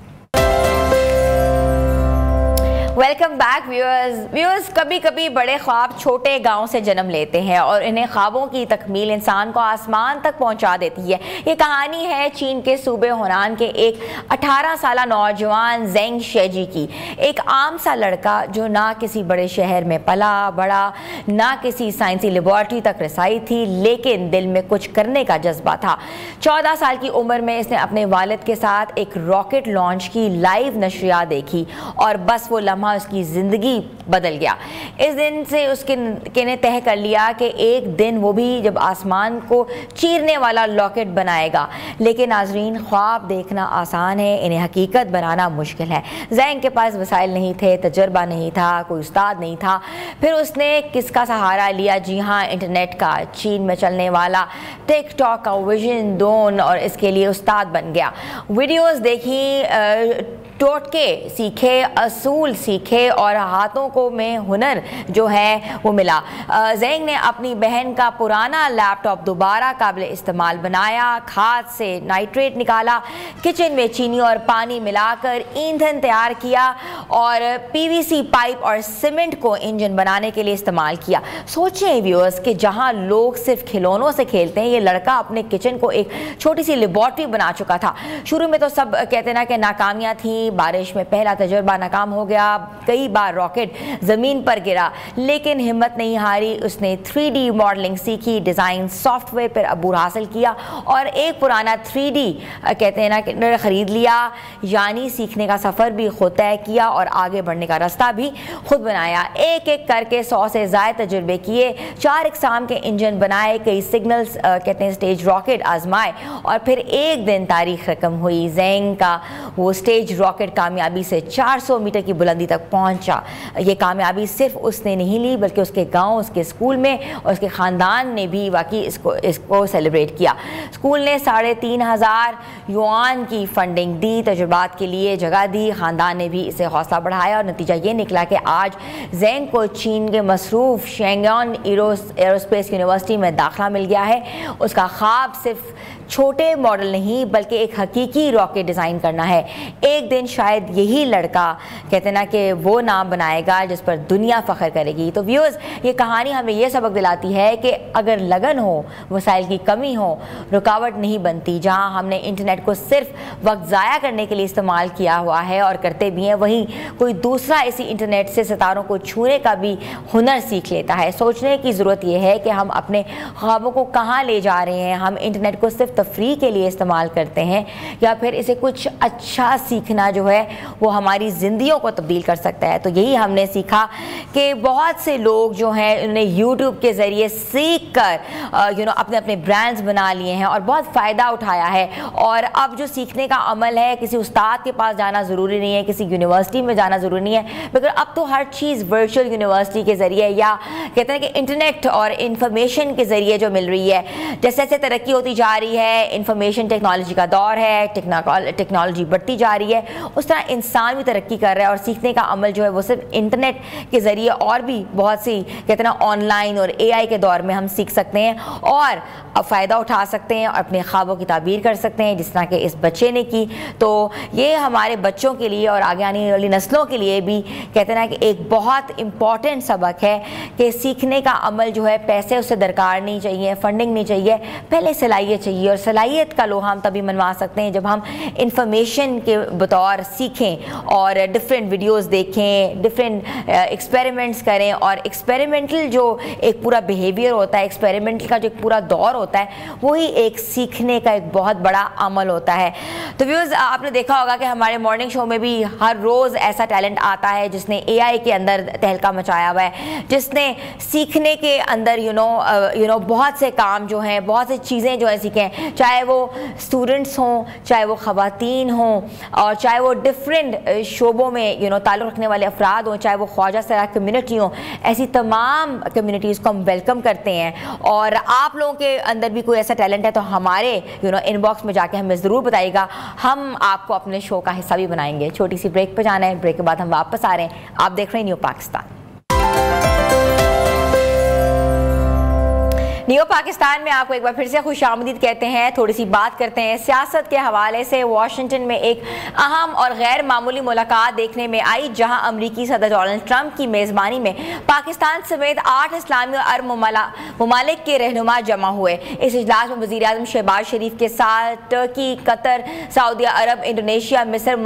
Welcome back viewers. कभी कभी बड़े ख्वाब छोटे गांव से जन्म लेते हैं और इन्हें ख्वाबों की तकमील इंसान को आसमान तक पहुंचा देती है। ये कहानी है चीन के सूबे हुनान के एक 18 साला नौजवान जेंग शेजी की। एक आम सा लड़का जो ना किसी बड़े शहर में पला बड़ा, ना किसी साइंसी लेबॉर्ट्री तक रसाई थी, लेकिन दिल में कुछ करने का जज्बा था। 14 साल की उम्र में इसने अपने वालिद के साथ एक रॉकेट लॉन्च की लाइव नशरियात देखी और बस वो लम्हा उसकी ज़िंदगी बदल गया। इस दिन से उसके ने तय कर लिया कि एक दिन वो भी जब आसमान को चीरने वाला रॉकेट बनाएगा। लेकिन नाजरीन, ख्वाब देखना आसान है, इन्हें हकीकत बनाना मुश्किल है। ज़ैंग के पास वसाइल नहीं थे, तजर्बा नहीं था, कोई उस्ताद नहीं था। फिर उसने किसका सहारा लिया? जी हाँ, इंटरनेट का। चीन में चलने वाला टिकटॉक का विजन दोन और इसके लिए उस्ताद बन गया। वीडियोस देखी, टोटके सीखे, असूल सीखे और हाथों को में हुनर जो है वो मिला। ज़ैंग ने अपनी बहन का पुराना लैपटॉप दोबारा काबिल इस्तेमाल बनाया, खाद से नाइट्रेट निकाला, किचन में चीनी और पानी मिलाकर ईंधन तैयार किया और पीवीसी पाइप और सीमेंट को इंजन बनाने के लिए इस्तेमाल किया। सोचें व्यूअर्स कि जहां लोग सिर्फ खिलौनों से खेलते हैं, ये लड़का अपने किचन को एक छोटी सी लेबॉर्ट्री बना चुका था। शुरू में तो सब कहते ना कि नाकामियां थी, बारिश में पहला तजुर्बा नाकाम हो गया, कई बार रॉकेट ज़मीन पर गिरा, लेकिन हिम्मत नहीं हारी। उसने 3D मॉडलिंग सीखी, डिज़ाइन सॉफ्टवेयर पर अबूर हासिल किया और एक पुराना 3D कहते हैं ना कि ख़रीद लिया। यानी सीखने का सफ़र भी खुद तय किया और आगे बढ़ने का रास्ता भी खुद बनाया। एक एक करके 100 से ज़्यादा तजुर्बे किए, 4 इकसाम के इंजन बनाए, कई सिग्नल्स कहते हैं स्टेज रॉकेट आजमाए और फिर एक दिन तारीख रकम हुई। ज़ैंग का वो स्टेज रॉकेट कामयाबी से 400 मीटर की बुलंदी तक पहुंचा। ये कामयाबी सिर्फ उसने नहीं ली बल्कि उसके गांव, उसके स्कूल में और उसके ख़ानदान ने भी वाकई इसको सेलिब्रेट किया। स्कूल ने 3,500 युआन की फंडिंग दी, तजुर्बात के लिए जगह दी, ख़ानदान ने भी इसे हौसला बढ़ाया और नतीजा ये निकला कि आज ज़ैंग को चीन के मसरूफ़ शेंगन एरोस्पेस यूनिवर्सिटी में दाखिला मिल गया है। उसका ख्वाब सिर्फ छोटे मॉडल नहीं बल्कि एक हकीकी रॉकेट डिज़ाइन करना है। एक दिन शायद यही लड़का कहते ना कि वो नाम बनाएगा जिस पर दुनिया फ़ख्र करेगी। तो व्यूअर्स, ये कहानी हमें ये सबक दिलाती है कि अगर लगन हो, वसाइल की कमी हो, रुकावट नहीं बनती। जहां हमने इंटरनेट को सिर्फ वक्त ज़ाया करने के लिए इस्तेमाल किया हुआ है और करते भी हैं, वहीं कोई दूसरा इसी इंटरनेट से सितारों को छूने का भी हुनर सीख लेता है। सोचने की ज़रूरत यह है कि हम अपने ख्वाबों को कहाँ ले जा रहे हैं। हम इंटरनेट को सिर्फ तफरीह के लिए इस्तेमाल करते हैं या फिर इसे कुछ अच्छा सीखना जो है वो हमारी ज़िंदगियों को तब्दील कर सकता है। तो यही हमने सीखा कि बहुत से लोग जो हैं उन्होंने यूट्यूब के ज़रिए सीख कर अपने अपने ब्रांड्स बना लिए हैं और बहुत फ़ायदा उठाया है। और अब जो सीखने का अमल है, किसी उस्ताद के पास जाना ज़रूरी नहीं है, किसी यूनिवर्सिटी में जाना ज़रूरी नहीं है, मगर अब तो हर चीज़ वर्चुअल यूनिवर्सिटी के ज़रिए या कहते हैं कि इंटरनेट और इंफॉर्मेशन के ज़रिए जो मिल रही है। जैसे जैसे तरक्की होती जा रही है, इंफॉर्मेशन टेक्नोलॉजी का दौर है, टेक्नोलॉजी बढ़ती जा रही है, उस तरह इंसान भी तरक्की कर रहा है और सीखने का अमल जो है वो सिर्फ इंटरनेट के ज़रिए और भी बहुत सी कहते हैं ना ऑनलाइन और AI के दौर में हम सीख सकते हैं और अब फ़ायदा उठा सकते हैं और अपने ख्वाबों की ताबीर कर सकते हैं, जिस तरह के इस बच्चे ने की। तो ये हमारे बच्चों के लिए और आगे आने वाली नस्लों के लिए भी कहते हैं ना कि एक बहुत इम्पॉर्टेंट सबक है कि सीखने का अमल जो है पैसे उससे दरकार नहीं चाहिए, फंडिंग नहीं चाहिए, पहले सलाहियत चाहिए। और सलाहियत का लोहा हम तभी मनवा सकते हैं जब हम इंफॉर्मेशन के बतौर सीखें और डिफरेंट वीडियोस देखें, डिफरेंट एक्सपेरिमेंट्स करें। और एक्सपेरिमेंटल जो एक पूरा बिहेवियर होता है, एक्सपेरिमेंटल का जो एक पूरा दौर होता है, वही एक सीखने का एक बहुत बड़ा अमल होता है। तो व्यूअर्स, आपने देखा होगा कि हमारे मॉर्निंग शो में भी हर रोज़ ऐसा टैलेंट आता है जिसने AI के अंदर तहलका मचाया हुआ है, जिसने सीखने के अंदर बहुत से काम जो हैं, बहुत सी चीज़ें जो है सीखें, चाहे वो स्टूडेंट्स हों, चाहे वो ख़वातीन हों और चाहे वो डिफरेंट शोबों में ताल्लुक़ रखने वाले अफराद हों, चाहे वो ख्वाजा सरा कम्युनिटी हों। ऐसी तमाम कम्युनिटीज़ को हम वेलकम करते हैं। और आप लोगों के अंदर भी कोई ऐसा टैलेंट है तो हमारे इनबॉक्स में जाके हमें ज़रूर बताइएगा, हम आपको अपने शो का हिस्सा भी बनाएंगे। छोटी सी ब्रेक पर जाना है, ब्रेक के बाद हम वापस आ रहे हैं। आप देख रहे हैं न्यू पाकिस्तान। न्यू पाकिस्तान में आपको एक बार फिर से खुशामदीद कहते हैं। थोड़ी सी बात करते हैं सियासत के हवाले से। वाशिंगटन में एक अहम और गैर मामूली मुलाकात देखने में आई, जहां अमरीकी सदर डोनाल्ड ट्रंप की मेज़बानी में पाकिस्तान समेत 8 इस्लामी और अरब ममालिक के रहनुमा जमा हुए। इस इजलास में वज़ीर आज़म शहबाज शरीफ के साथ टर्की, कतर, सऊदी अरब, इंडोनेशिया, मिस्र,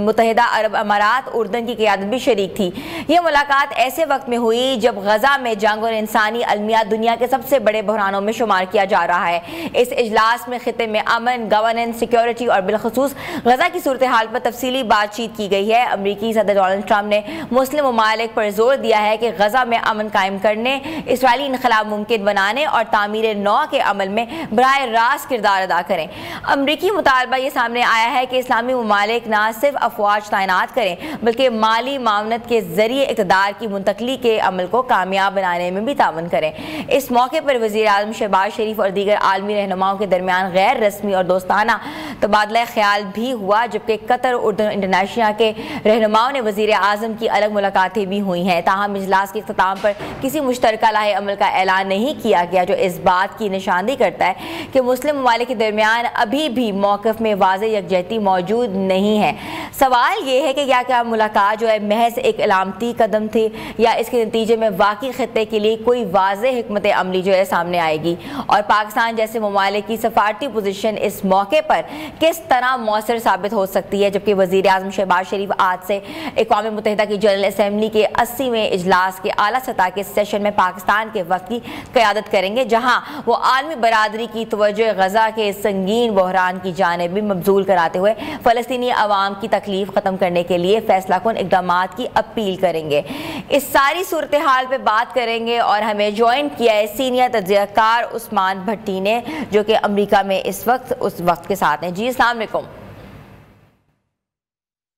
मुत्तहिदा अरब अमारात, उर्दन की क़यादत भी शरीक थी। यह मुलाकात ऐसे वक्त में हुई जब गजा में जंग और इंसानी अलमिया दुनिया के सबसे बड़े बहरानों में शुमार किया जा रहा है। इस इजलास में खिते में अमन, गवर्नेंस, सिक्योरिटी और बिलखसूस गजा की सूरत हाल पर तफसीली बातचीत की गई है। अमरीकी सदर डोनाल्ड ट्रंप ने मुस्लिम ममालिक पर जोर दिया है कि गजा में अमन कायम करने, इसराइली इनकलाब मुमकिन बनाने और तामीर नौ के अमल में बराह रास्त किरदार अदा करें। अमरीकी मुतालबा ये सामने आया है कि इस्लामी ममालिक न सिर्फ अफवाज तैनात करें बल्कि माली मामनत के जरिए इक़्तिदार की मुंतकली के अमल को कामयाब बनाने में भी तावन करें। इस मौके पर वज़ीर आज़म शहबाज शरीफ और दीगर आलमी रहनुमाओं के दरमियान गैर रस्मी और दोस्ताना तबादला ख्याल भी हुआ, जबकि कतर, उर्दन, इंडोनेशिया के रहनुमाओं ने वज़ीर आज़म की अलग मुलाकातें भी हुई हैं। ताहम इजलास के इख्तिताम पर किसी मुश्तरका लाहे अमल का ऐलान नहीं किया गया, जो इस बात की निशानदेही करता है कि मुस्लिम ममालिक के दरमियान अभी भी मौक़िफ़ में वाज़ेह यकजहती मौजूद नहीं है। सवाल ये है कि क्या मुलाकात जो है महज एक अलामती कदम थी, या इसके नतीजे में वाकई खित्ते के लिए कोई वाज़ेह हिकमत अमली जो है सामने आएगी, और पाकिस्तान जैसे ममालिक की सफारती पोजीशन इस मौके पर किस तरह मौसर साबित हो सकती है। जबकि वज़ीर आज़म शहबाज शरीफ आज से अक़वाम मुत्तहिदा की जनरल असम्बली के 80वें इजलास के आला सतह के सेशन में पाकिस्तान के वक्त की क़यादत करेंगे, जहाँ वो आलमी बरादरी की तवज्जो गजा के संगीन बहरान की जानिब भी मबजूल कराते हुए फ़लस्तीनी अवाम की तकलीफ ख़त्म करने के लिए फैसलाकुन इक़दामात की अपील करेंगे। इस सारी सूरत हाल पर बात करेंगे और हमें ज्वाइन किया है सीनियर तज्ज़ियाकार उस्मान भट्टी ने, जो कि अमरीका में इस वक्त के साथ हैं। जी अस्सलाम वालेकुम।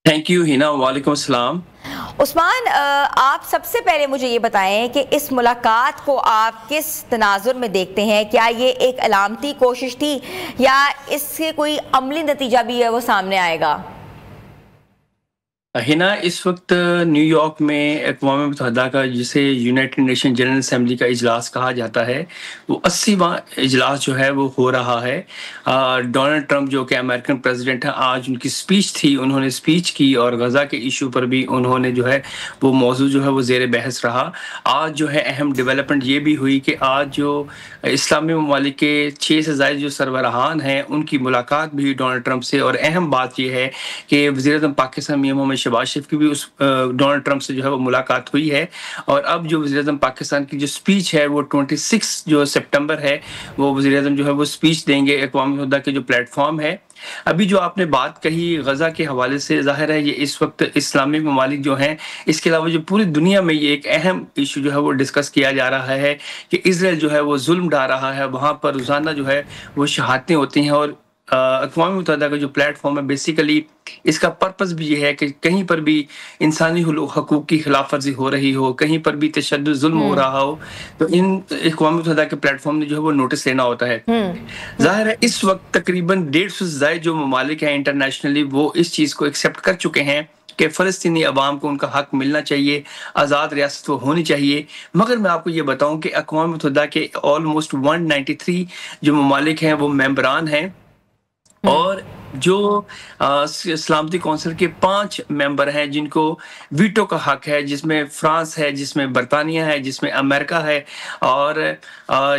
Thank you Hina. वालेकुम अस्सलाम। उस्मान, आप सबसे पहले मुझे ये बताएं कि इस मुलाकात को आप किस तनाजुर में देखते हैं? क्या ये एक अलामती कोशिश थी या इससे कोई अमली नतीजा भी है वो सामने आएगा? हिना, इस वक्त न्यूयॉर्क में अक़वाम मुत्तहिदा का, जिसे यूनाइटेड नेशन जनरल असम्बली का इजलास कहा जाता है, वो 80वां इजलास जो है वो हो रहा है। डोनाल्ड ट्रंप जो कि अमेरिकन प्रेसिडेंट हैं, आज उनकी स्पीच थी, उन्होंने स्पीच की और गज़ा के इशू पर भी उन्होंने जो है वो मौजू जो है वो ज़ेर बहस रहा। आज जो है अहम डेवलपमेंट ये भी हुई कि आज जो इस्लामी ममालिक के 6 से ज़ायद जो सरबराहान हैं उनकी मुलाकात भी डोनाल्ड ट्रंप से, और अहम बात यह है कि वज़ीर-ए-आज़म पाकिस्तान मियां मोहम्मद शहबाज शरीफ की भी उस डोनाल्ड ट्रंप से जो है वो मुलाकात हुई है। और अब जो वज़ीर-ए-आज़म पाकिस्तान की जो स्पीच है वो 26 जो सितंबर है, वो वज़ीर-ए-आज़म जो है वो स्पीच देंगे अक़वाम मुत्तहिदा के जो प्लेटफॉर्म है। अभी जो आपने बात कही गज़ा के हवाले से, ज़ाहिर है ये इस वक्त इस्लामी ममालिक जो हैं, इसके अलावा जो पूरी दुनिया में ये एक अहम इशू जो है वो डिस्कस किया जा रहा है कि इज़राइल जो है वो जुल्म ढा रहा है, वहाँ पर रोज़ाना जो है वो शहादतें होती हैं। और अक़वाम मुत्तहिदा का जो प्लेटफॉर्म है, बेसिकली इसका पर्पस भी ये है कि कहीं पर भी इंसानी हकूक़ की खिलाफ वर्जी हो रही हो, कहीं पर भी तशद्दुद जुल्म हो रहा हो, तो इन अक़वाम मुत्तहिदा के प्लेटफॉर्म ने जो है वो नोटिस लेना होता है। ज़ाहिर है इस वक्त तकरीबन 150 से ज़ायद जो ममालिक हैं इंटरनेशनली, वो इस चीज़ को एक्सेप्ट कर चुके हैं कि फ़लस्तीनी अवाम को उनका हक मिलना चाहिए, आज़ाद रियासत वो होनी चाहिए। मगर मैं आपको ये बताऊँ कि अक़वाम मुत्तहिदा के ऑलमोस्ट 193 जो ममालिक हैं वो मेंबरान हैं, और जो सलामती कौंसिल के 5 मेंबर हैं जिनको वीटो का हक है, जिसमें फ्रांस है, जिसमें बरतानिया है, जिसमें अमेरिका है। और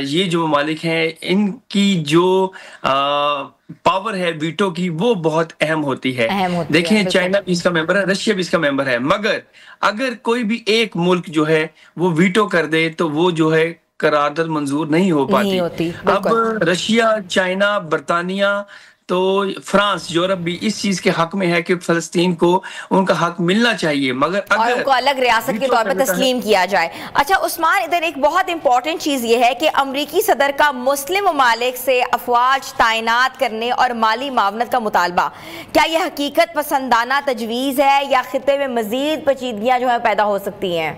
ये जो ममालिक हैं इनकी जो पावर है वीटो की वो बहुत अहम होती है। देखिए, चाइना भी इसका मेंबर है, रशिया भी इसका मेंबर है, मगर अगर कोई भी एक मुल्क जो है वो वीटो कर दे तो वो जो है करारदाद मंजूर नहीं हो पाती। अब रशिया, चाइना, बरतानिया, तो फ्रांस, यूरोप भी इस चीज के हक में है कि फलस्तीन को उनका हक मिलना चाहिए, मगर अगर उनको अलग रियासत के तौर पर तस्लीम किया जाए। अच्छा उस्मान, इधर एक बहुत इंपॉर्टेंट चीज ये है कि अमरीकी सदर का मुस्लिम ममालिक से अफवाज तैनात करने और माली मावनत का मुतालबा, क्या यह हकीकत पसंदाना तजवीज़ है या खित्ते में मजीद पेचीदगियां जो है पैदा हो सकती हैं?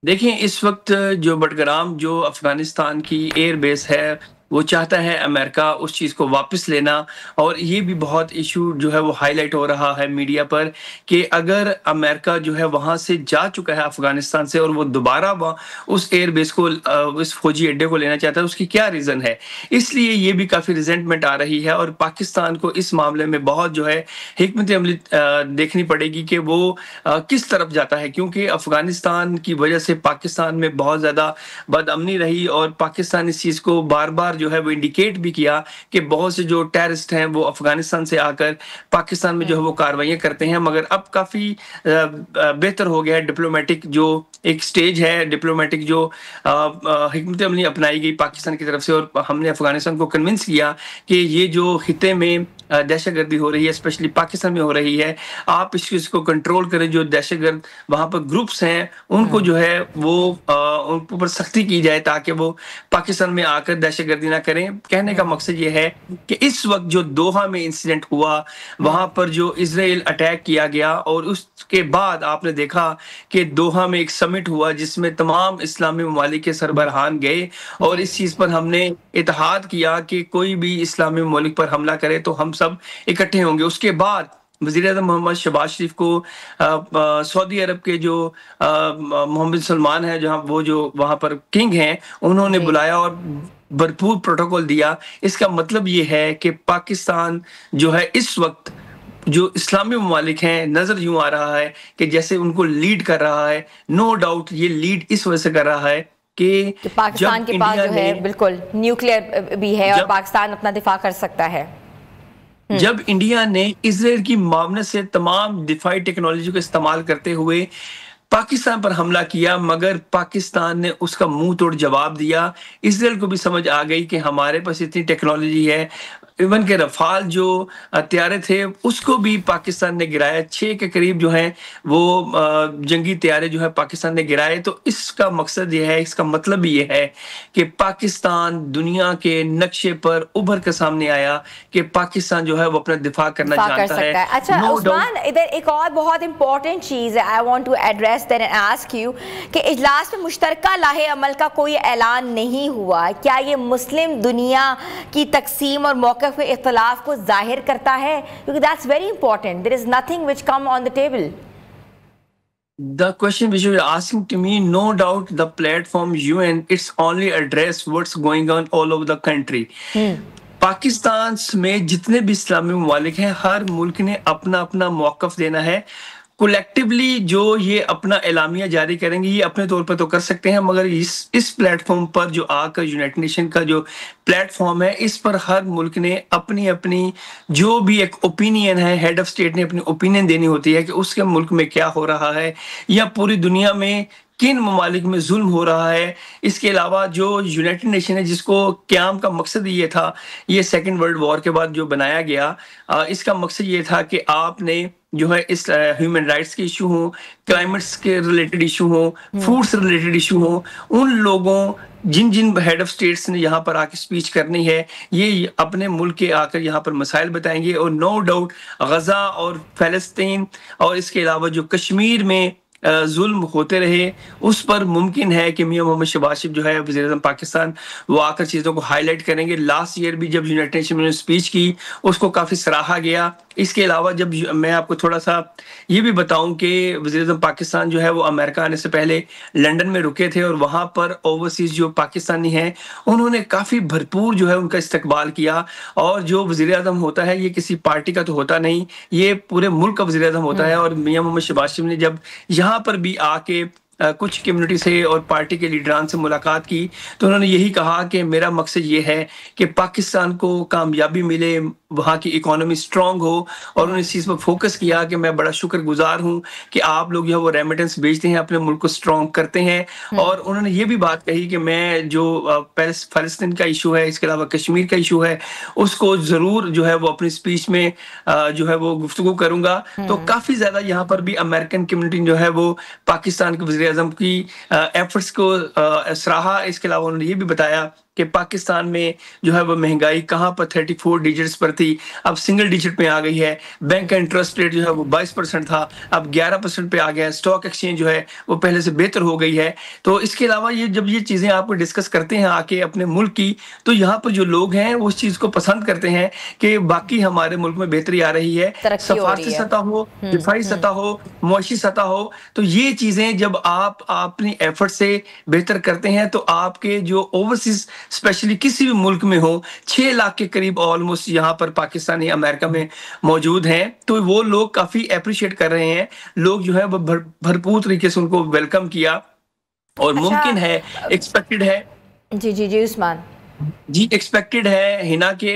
देखिए, इस वक्त जो बडगराम जो अफगानिस्तान की एयर बेस है वो चाहता है अमेरिका उस चीज़ को वापस लेना। और ये भी बहुत इशू जो है वो हाईलाइट हो रहा है मीडिया पर कि अगर अमेरिका जो है वहाँ से जा चुका है अफगानिस्तान से और वो दोबारा उस एयरबेस को उस फौजी अड्डे को लेना चाहता है, उसकी क्या रीज़न है। इसलिए ये भी काफ़ी रिजेंटमेंट आ रही है और पाकिस्तान को इस मामले में बहुत जो है हिकमत अमली देखनी पड़ेगी कि वो किस तरफ जाता है, क्योंकि अफगानिस्तान की वजह से पाकिस्तान में बहुत ज़्यादा बदअमनी रही और पाकिस्तान इस चीज़ को बार बार जो है वो इंडिकेट भी किया कि बहुत से जो टेररिस्ट हैं वो अफगानिस्तान से आकर पाकिस्तान में जो है वो कार्रवाइयाँ करते हैं। मगर अब काफ़ी बेहतर हो गया है, डिप्लोमेटिक जो एक स्टेज है, डिप्लोमेटिक जो हिकमत अमली अपनाई गई पाकिस्तान की तरफ से और हमने अफगानिस्तान को कन्विंस किया कि ये जो खिते में दहशतगर्दी हो रही है, स्पेशली पाकिस्तान में हो रही है, आप इस चीज़ को कंट्रोल करें। जो दहशतगर्द वहाँ पर ग्रुप्स हैं उनको जो है वो उनके ऊपर सख्ती की जाए ताकि वो पाकिस्तान में आकर दहशतगर्दी ना करें। कहने का मकसद ये है कि इस वक्त जो दोहा में इंसिडेंट हुआ, वहाँ पर जो इजराइल अटैक किया गया और उसके बाद आपने देखा कि दोहा में एक समिट हुआ जिसमें तमाम इस्लामी ममालिक के सरबराहान गए और इस चीज़ पर हमने इत्तेहाद किया कि कोई भी इस्लामी ममालिक पर हमला करे तो हम सब इकट्ठे होंगे। उसके बाद वज़ीर-ए-आज़म मोहम्मद शहबाज शरीफ को सऊदी अरब के जो मोहम्मद सलमान है, जहाँ वो जो वहाँ पर किंग हैं, उन्होंने बुलाया और भरपूर प्रोटोकॉल दिया। इसका मतलब ये है कि पाकिस्तान जो है इस वक्त जो इस्लामी ममालिक हैं, नजर यूं आ रहा है कि जैसे उनको लीड कर रहा है। नो डाउट ये लीड इस वजह से कर रहा है कि पाकिस्तान के पास जो है बिल्कुल न्यूक्लियर भी है और पाकिस्तान अपना दिफा कर सकता है। जब इंडिया ने इजराइल की मामले से तमाम दिफाई टेक्नोलॉजी को इस्तेमाल करते हुए पाकिस्तान पर हमला किया, मगर पाकिस्तान ने उसका मुंह तोड़ जवाब दिया। इजराइल को भी समझ आ गई कि हमारे पास इतनी टेक्नोलॉजी है। इवन के रफाल जो तैयारे थे उसको भी पाकिस्तान ने गिराया। 6 के करीब जो है वो जंगी तैयारे जो है पाकिस्तान ने गिराए। तो इसका मकसद ये है, इसका मतलब ये है कि पाकिस्तान दुनिया के नक्शे पर उभर कर सामने आया कि पाकिस्तान जो है वो अपना दिफा करना जानता है। अच्छा उस्मान, इधर एक और बहुत इंपॉर्टेंट चीज़ है, I want to address that and ask you कि इजलास में मुश्तरका लाहे अमल का कोई ऐलान नहीं हुआ। क्या ये मुस्लिम दुनिया की तकसीम और मौक़िफ़ में इख्तिलाफ को जाहिर करता है? क्योंकि that's very important, there is nothing which come on the table. The question which you are asking to me, no doubt the platform UN, it's only address what's going on all over the country. Pakistan में जितने भी इस्लामी ममालिक हैं, हर मुल्क ने अपना अपना मौक़िफ़ देना है। कोलेक्टिवली जो ये अपना एलामिया जारी करेंगे ये अपने तौर पर तो कर सकते हैं, मगर इस प्लेटफॉर्म पर जो आकर यूनाइटेड नेशन का जो प्लेटफॉर्म है, इस पर हर मुल्क ने अपनी अपनी जो भी एक ओपिनियन है, हेड ऑफ स्टेट ने अपनी ओपिनियन देनी होती है कि उसके मुल्क में क्या हो रहा है या पूरी दुनिया में किन ममालिक में जुल्म हो रहा है। इसके अलावा जो यूनाइटेड नेशन है जिसको क़याम का मकसद ये था, ये सेकेंड वर्ल्ड वॉर के बाद जो बनाया गया, इसका मकसद ये था कि आपने जो है इस ह्यूमन राइट्स के इशू हो, क्लाइमेट्स के रिलेटेड इशू हो, फूड से रिलेटेड इशू हो, उन लोगों जिन जिन हेड ऑफ स्टेट्स ने यहाँ पर आके स्पीच करनी है ये अपने मुल्क के आकर यहाँ पर मसाइल बताएंगे। और नो डाउट गजा और फ़लस्तीन और इसके अलावा जो कश्मीर में जुल्म होते रहे उस पर मुमकिन है कि मियां मोहम्मद शहबाज शरीफ जो है वज़ीर-ए-आज़म पाकिस्तान, वो आकर चीज़ों को हाईलाइट करेंगे। लास्ट ईयर भी जब यूनाइटेड नेशन में स्पीच की उसको काफ़ी सराहा गया। इसके अलावा जब मैं आपको थोड़ा सा ये भी बताऊं कि वज़ीर-ए-आज़म पाकिस्तान जो है वो अमेरिका आने से पहले लंदन में रुके थे और वहाँ पर ओवरसीज जो पाकिस्तानी हैं उन्होंने काफ़ी भरपूर जो है उनका इस्तकबाल किया। और जो वज़ीर-ए-आज़म होता है ये किसी पार्टी का तो होता नहीं, ये पूरे मुल्क का वज़ीर-ए-आज़म होता है। और मियां मोहम्मद शहबाज शरीफ ने जब यहाँ पर भी आके कुछ कम्युनिटी से और पार्टी के लीडरान से मुलाकात की तो उन्होंने यही कहा कि मेरा मकसद ये है कि पाकिस्तान को कामयाबी मिले, वहाँ की इकोनॉमी स्ट्रांग हो। और उन्होंने इस चीज़ पर फोकस किया कि मैं बड़ा शुक्रगुजार हूँ कि आप लोग जो है वो रेमिटेंस भेजते हैं, अपने मुल्क को स्ट्रांग करते हैं। और उन्होंने ये भी बात कही कि मैं जो फ़लस्तीन का इशू है, इसके अलावा कश्मीर का इशू है, उसको ज़रूर जो है वो अपनी स्पीच में जो है वो गुफ्तगू करूँगा। तो काफ़ी ज़्यादा यहाँ पर भी अमेरिकन कम्युनिटी जो है वो पाकिस्तान के वज़ीर-ए-आज़म की एफर्ट्स को सराहा। इसके अलावा उन्होंने ये भी बताया कि पाकिस्तान में जो है वो महंगाई कहाँ पर 34 डिजिट्स पर थी, अब सिंगल डिजिट में आ गई है। बैंक का इंटरेस्ट रेट जो है वो 22% था, अब 11% पे आ गया है। स्टॉक एक्सचेंज जो है वो पहले से बेहतर हो गई है। तो इसके अलावा ये जब ये चीज़ें आप डिस्कस करते हैं आके अपने मुल्क की, तो यहाँ पर जो लोग हैं वो उस चीज़ को पसंद करते हैं कि बाकी हमारे मुल्क में बेहतरी आ रही है, सफारती सतह हो, दिफाई सतह हो, मुआशी सतह हो। तो ये चीज़ें जब आप अपनी एफर्ट से बेहतर करते हैं तो आपके जो ओवरसीज स्पेशली किसी भी मुल्क में हो, 6 लाख के करीब ऑलमोस्ट यहाँ पर पाकिस्तानी अमेरिका में मौजूद हैं, तो वो लोग काफी अप्रिशिएट कर रहे हैं। लोग जो है वो भरपूर तरीके से उनको वेलकम किया और मुमकिन है, एक्सपेक्टेड है। जी जी जी उस्मान जी, एक्सपेक्टेड है हिना के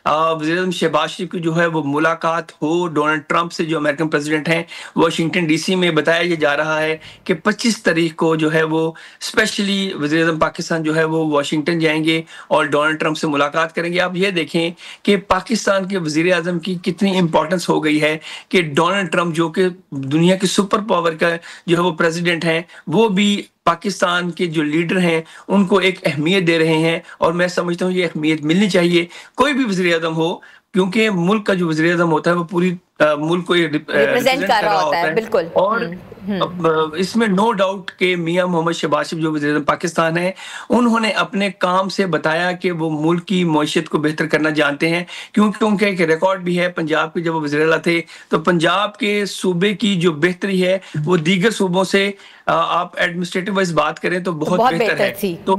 वज़ीर-ए-आज़म शहबाज शरीफ की जो है वो मुलाकात हो डोनाल्ड ट्रंप से, जो अमेरिकन प्रेसिडेंट हैं। वाशिंगटन डीसी में बताया ये जा रहा है कि 25 तारीख को जो है वो स्पेशली वज़ीर-ए-आज़म पाकिस्तान जो है वो वाशिंगटन जाएंगे और डोनाल्ड ट्रंप से मुलाकात करेंगे। आप ये देखें कि पाकिस्तान के वज़ीर-ए-आज़म की कितनी इंपॉर्टेंस हो गई है कि डोनाल्ड ट्रंप जो कि दुनिया की सुपर पावर का जो है वो प्रेसिडेंट हैं, वो भी पाकिस्तान के जो लीडर हैं उनको एक अहमियत दे रहे हैं। और मैं समझता हूँ ये अहमियत मिलनी चाहिए, कोई भी वज़ीर-ए-आज़म हो, क्योंकि मुल्क का जो वज़ीर-ए-आज़म होता है वो पूरी मुल्क को रिप्रेजेंट कर रहा होता है। बिल्कुल। और इसमें नो डाउट कि मियां मोहम्मद शहबाज शरीफ जो वज़ीर-ए-आज़म पाकिस्तान है, उन्होंने अपने काम से बताया कि वो मुल्क की मईशत को बेहतर करना जानते हैं, क्योंकि उनका एक रिकॉर्ड भी है। पंजाब के जब वो वज़ीर आला थे तो पंजाब के सूबे की जो बेहतरी है वो दीगर सूबों से आप एडमिनिस्ट्रेटिव वाइज बात करें तो बहुत बेहतर है। तो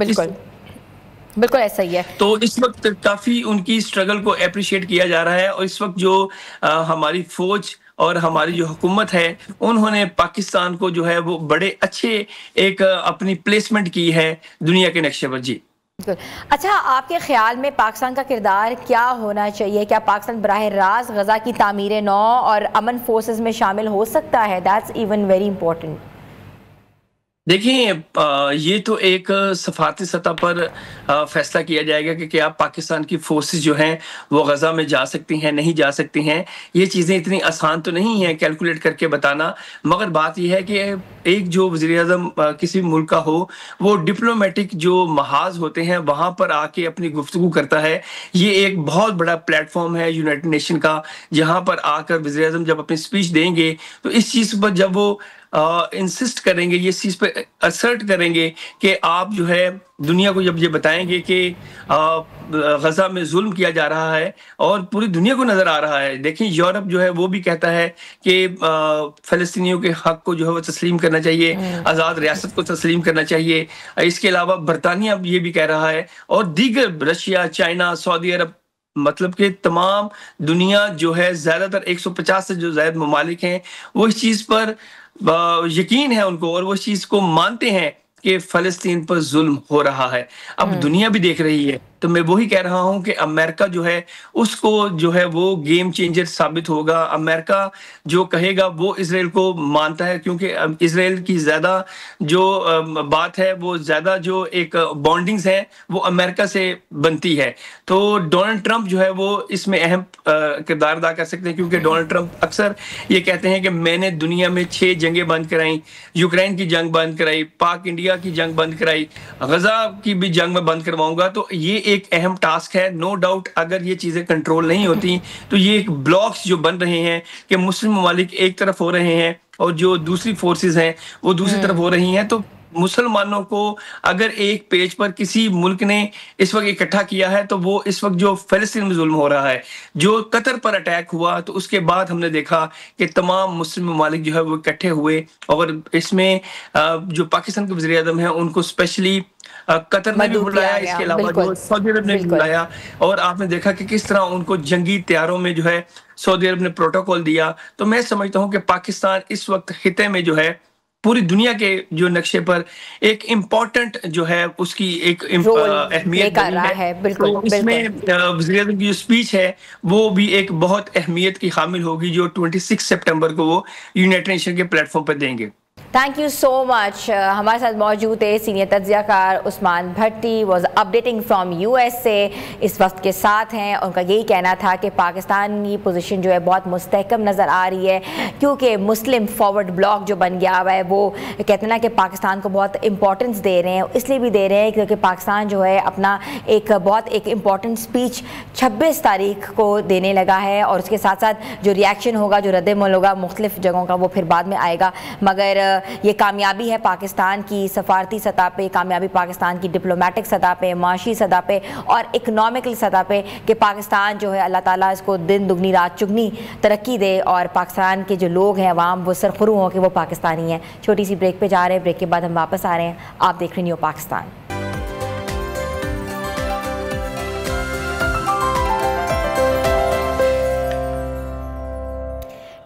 बिल्कुल ऐसा ही है। तो इस वक्त काफी उनकी स्ट्रगल को अप्रिशिएट किया जा रहा है। और इस वक्त जो हमारी फौज और हमारी जो हुकूमत है, उन्होंने पाकिस्तान को जो है वो बड़े अच्छे एक अपनी प्लेसमेंट की है दुनिया के नक्शे पर। जी अच्छा, आपके ख्याल में पाकिस्तान का किरदार क्या होना चाहिए? क्या पाकिस्तान बराह रास्त गजा की तामीर नौ और अमन फोर्सेस में शामिल हो सकता है? That's even very important. देखिए, ये तो एक सफारती सतह पर फैसला किया जाएगा कि क्या पाकिस्तान की फोर्सेस जो हैं वो गजा में जा सकती हैं, नहीं जा सकती हैं। ये चीज़ें इतनी आसान तो नहीं हैं कैलकुलेट करके बताना, मगर बात यह है कि एक जो वज़ीर-ए-आज़म किसी मुल्क का हो, वो डिप्लोमेटिक जो महाज होते हैं वहाँ पर आके अपनी गुफ्तगू करता है। ये एक बहुत बड़ा प्लेटफॉर्म है यूनाइटेड नेशन का, जहाँ पर आकर वज़ीर-ए-आज़म जब अपनी स्पीच देंगे तो इस चीज़ पर जब वो इंसिस्ट करेंगे, ये चीज़ पे असर्ट करेंगे कि आप जो है दुनिया को जब ये बताएंगे कि गजा में जुल्म किया जा रहा है और पूरी दुनिया को नजर आ रहा है। देखिए, यूरोप जो है वो भी कहता है कि फ़लस्तीनियों के हक को जो है वो तस्लीम करना चाहिए, आज़ाद रियासत को तस्लीम करना चाहिए। इसके अलावा बरतानिया ये भी कह रहा है और दीगर रशिया, चाइना, सऊदी अरब, मतलब कि तमाम दुनिया जो है ज़्यादातर 150 से जो ज़ायद ममालिक हैं वो इस चीज़ पर यकीन है उनको और वो इस चीज़ को मानते हैं कि फ़लस्तीन पर जुल्म हो रहा है। अब दुनिया भी देख रही है। तो मैं वही कह रहा हूं कि अमेरिका जो है उसको जो है वो गेम चेंजर साबित होगा। अमेरिका जो कहेगा वो इजराइल को मानता है, क्योंकि इजराइल की ज़्यादा जो बात है वो ज़्यादा जो एक बॉन्डिंग्स है वो अमेरिका से बनती है। तो डोनाल्ड ट्रंप जो है वो इसमें अहम किरदार अदा कर सकते हैं, क्योंकि डोनाल्ड ट्रंप अक्सर ये कहते हैं कि मैंने दुनिया में 6 जंगें बंद कराई, यूक्रेन की जंग बंद कराई, पाक इंडिया की जंग बंद कराई, गजा की भी जंग में बंद करवाऊंगा। तो ये एक अहम टास्क है। नो डाउट अगर ये चीजें कंट्रोल नहीं होती तो ये एक ब्लॉक्स जो बन रहे हैं कि मुस्लिम ममालिक एक तरफ हो रहे हैं और जो दूसरी फोर्सेस हैं वो दूसरी तरफ हो रही हैं, तो मुसलमानों को अगर एक पेज पर किसी मुल्क ने इस वक्त इकट्ठा किया है तो वो इस वक्त जो फ़लस्तीन में जुल्म हो रहा है, जो कतर पर अटैक हुआ, तो उसके बाद हमने देखा कि तमाम मुस्लिम ममालिक जो है वो इकट्ठे हुए और इसमें जो पाकिस्तान के वज़ीर-ए-आज़म हैं उनको स्पेशली कतर ने भी बुलाया, इसके अलावा जो सऊदी अरब ने भी बुलाया और आपने देखा कि किस तरह उनको जंगी तैयारों में जो है सऊदी अरब ने प्रोटोकॉल दिया। तो मैं समझता हूँ कि पाकिस्तान इस वक्त खिते में जो है पूरी दुनिया के जो नक्शे पर एक इम्पोर्टेंट जो है उसकी एक अहमियत है। बिल्कुल, तो इसमें वज़ीर-ए-आज़म की जो स्पीच है वो भी एक बहुत अहमियत की हामिल होगी, जो 26 सितंबर को वो यूनाइटेड नेशन के प्लेटफॉर्म पर देंगे। Thank you so much. हमारे साथ मौजूद है सीनियर तज्ज़ियाकार Usman Bhatti, was updating from USA, इस वक्त के साथ हैं। उनका यही कहना था कि पाकिस्तान की पोजीशन जो है बहुत मुस्तहकम नज़र आ रही है, क्योंकि मुस्लिम फॉरवर्ड ब्लॉक जो बन गया हुआ है वो कहते हैं ना कि पाकिस्तान को बहुत इंपॉर्टेंस दे रहे हैं। इसलिए भी दे रहे हैं क्योंकि पाकिस्तान जो है अपना एक इम्पॉर्टेंट स्पीच 26 तारीख को देने लगा है, और उसके साथ साथ जो रिएक्शन होगा, जो रद्द-ए-अमल होगा मुख्तलिफ जगहों का, वो फिर बाद में आएगा। मगर ये कामयाबी है पाकिस्तान की सफारती सतह पे, कामयाबी पाकिस्तान की डिप्लोमेटिक सतह पे, माशी सतह पे और इकनॉमिकल सतह पे कि पाकिस्तान जो है अल्लाह ताला इसको दिन दुगनी रात चुगनी तरक्की दे, और पाकिस्तान के जो लोग हैं अवाम वो सरखुरू हों कि वो पाकिस्तानी हैं। छोटी सी ब्रेक पे जा रहे हैं, ब्रेक के बाद हम वापस आ रहे हैं। आप देख रहे हैं न्यू पाकिस्तान।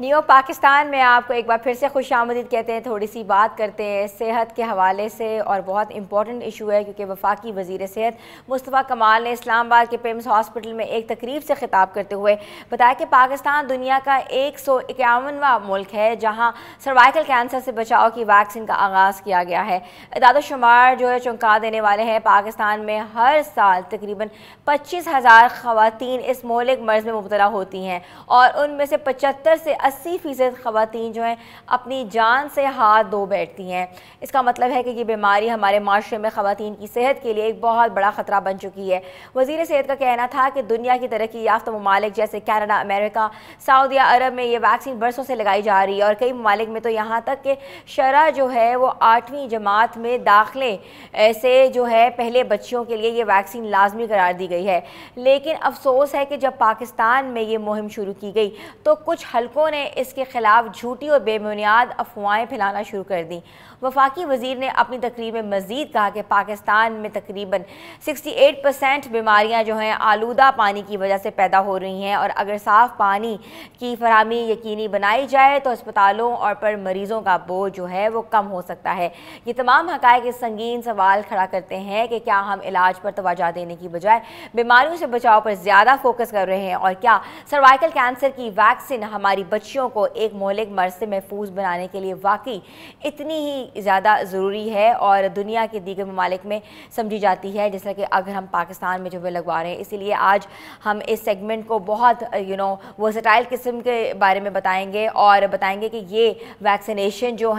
न्यू पाकिस्तान में आपको एक बार फिर से खुशामदीद कहते हैं। थोड़ी सी बात करते हैं सेहत के हवाले से, और बहुत इंपॉर्टेंट इशू है क्योंकि वफाकी वज़ीर सेहत मुस्तफ़ा कमाल ने इस्लामाबाद के पिम्स हॉस्पिटल में एक तकरीब से खिताब करते हुए बताया कि पाकिस्तान दुनिया का 151वां मुल्क है जहाँ सर्वाइकल कैंसर से बचाव की वैक्सीन का आगाज़ किया गया है। इदाद-ओ-शुमार जो है चौंका देने वाले हैं। पाकिस्तान में हर साल तकरीबन 25,000 ख़वातीन इस मोहलिक मर्ज़ में मुब्तला होती हैं, और उनमें से 75 से 80% ख़वातीन जो हैं अपनी जान से हाथ धो बैठती हैं। इसका मतलब है कि ये बीमारी हमारे माशरे में ख़वातीन की सेहत के लिए एक बहुत बड़ा ख़तरा बन चुकी है। वज़ीर सेहत का कहना था कि दुनिया की तरक्की याफ्ता ममालिक जैसे कनाडा, अमेरिका, सऊदी अरब में ये वैक्सीन बरसों से लगाई जा रही है, और कई ममालिक में तो यहाँ तक कि शरह जो है वो 8वीं जमात में दाखिले ऐसे जो है पहले बच्चियों के लिए ये वैक्सीन लाजमी करार दी गई है। लेकिन अफसोस है कि जब पाकिस्तान में ये मुहिम शुरू की गई तो कुछ हलकों ने इसके खिलाफ झूठी और बेबुनियाद अफवाहें फैलाना शुरू कर दी। वफाकी वज़ीर ने अपनी तकरीर में मज़ीद कहा कि पाकिस्तान में तकरीबन 68% बीमारियां जो हैं आलूदा पानी की वजह से पैदा हो रही हैं, और अगर साफ़ पानी की फराहमी यकीनी बनाई जाए तो अस्पतालों और पर मरीज़ों का बोझ जो है वो कम हो सकता है। ये तमाम हक़ाइक़ इस संगीन सवाल खड़ा करते हैं कि क्या हम इलाज पर तवज्जो देने की बजाय बीमारियों से बचाव पर ज़्यादा फोकस कर रहे हैं, और क्या सर्वाइकल कैंसर की वैक्सीन हमारी बच्चियों को एक मोहलिक मर्ज़ से महफूज बनाने के लिए वाकई इतनी ही ज़्यादा ज़रूरी है और दुनिया के दीगर ममालिक में समझी जाती है, जैसा कि अगर हम पाकिस्तान में जो वे लगवा रहे हैं। इसीलिए आज हम इस सेगमेंट को बहुत वर्सेटाइल किस्म के बारे में बताएंगे, और बताएंगे कि ये वैक्सीनेशन जो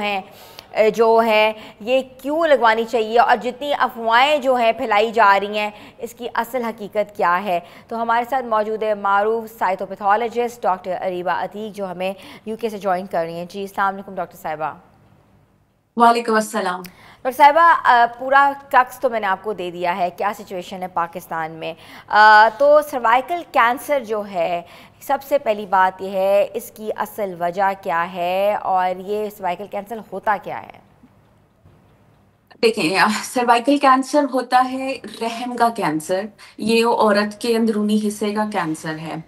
है ये क्यों लगवानी चाहिए, और जितनी अफवाहें जो हैं फैलाई जा रही हैं इसकी असल हकीकत क्या है। तो हमारे साथ मौजूद है मारूफ साइटोपैथोलॉजिस्ट डॉक्टर अरीबा अतीक, जो हमें UK से ज्वाइन कर रही हैं। जी अस्सलाम वालेकुम डॉक्टर साहिबा। वालेकुम अस्सलाम। डॉक्टर साहिबा, पूरा टक्स तो मैंने आपको दे दिया है, क्या सिचुएशन है पाकिस्तान में। तो सर्वाइकल कैंसर जो है, सबसे पहली बात यह है इसकी असल वजह क्या है, और ये सर्वाइकल कैंसर होता क्या है? देखें, सर्वाइकल कैंसर होता है रहम का कैंसर, ये औरत के अंदरूनी हिस्से का कैंसर है।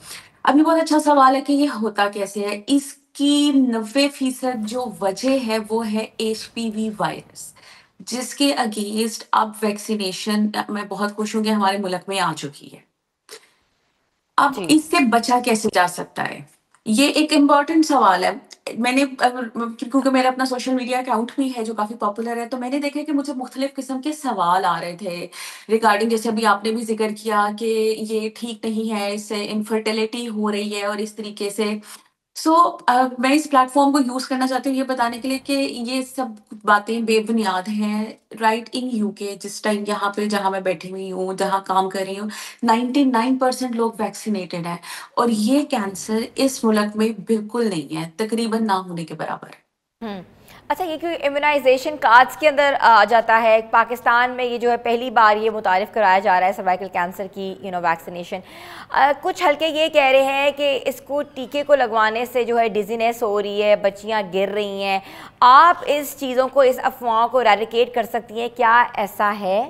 अब ये बहुत अच्छा सवाल है कि ये होता कैसे है। इसकी 90% जो वजह है वो है HPV वायरस, जिसके अगेंस्ट अब वैक्सीनेशन मैं बहुत खुश हूँ कि हमारे मुल्क में आ चुकी है। अब इससे बचा कैसे जा सकता है, ये एक इम्पॉर्टेंट सवाल है। मैंने क्योंकि मेरा अपना सोशल मीडिया अकाउंट भी है जो काफ़ी पॉपुलर है, तो मैंने देखा कि मुझे मुख्तलिफ किस्म के सवाल आ रहे थे रिगार्डिंग, जैसे अभी आपने भी जिक्र किया कि ये ठीक नहीं है, इससे इनफर्टिलिटी हो रही है और इस तरीके से। मैं इस प्लेटफॉर्म को यूज़ करना चाहती हूँ ये बताने के लिए कि ये सब बातें बेबुनियाद हैं। राइट इन UK, जिस टाइम यहाँ पे जहाँ मैं बैठी हुई हूँ, जहाँ काम कर रही हूँ, 99% लोग वैक्सीनेटेड हैं, और ये कैंसर इस मुल्क में बिल्कुल नहीं है, तकरीबन ना होने के बराबर। अच्छा, ये क्यों इम्यूनाइजेशन कार्ड्स के अंदर आ जाता है? पाकिस्तान में ये जो है पहली बार ये मुतारिफ कराया जा रहा है सर्वाइकल कैंसर की वैक्सीनेशन। कुछ हल्के ये कह रहे हैं कि इसको टीके को लगवाने से जो है डिजीनेस हो रही है, बच्चियां गिर रही हैं। आप इस चीज़ों को, इस अफवाहों को एराडिकेट कर सकती हैं, क्या ऐसा है?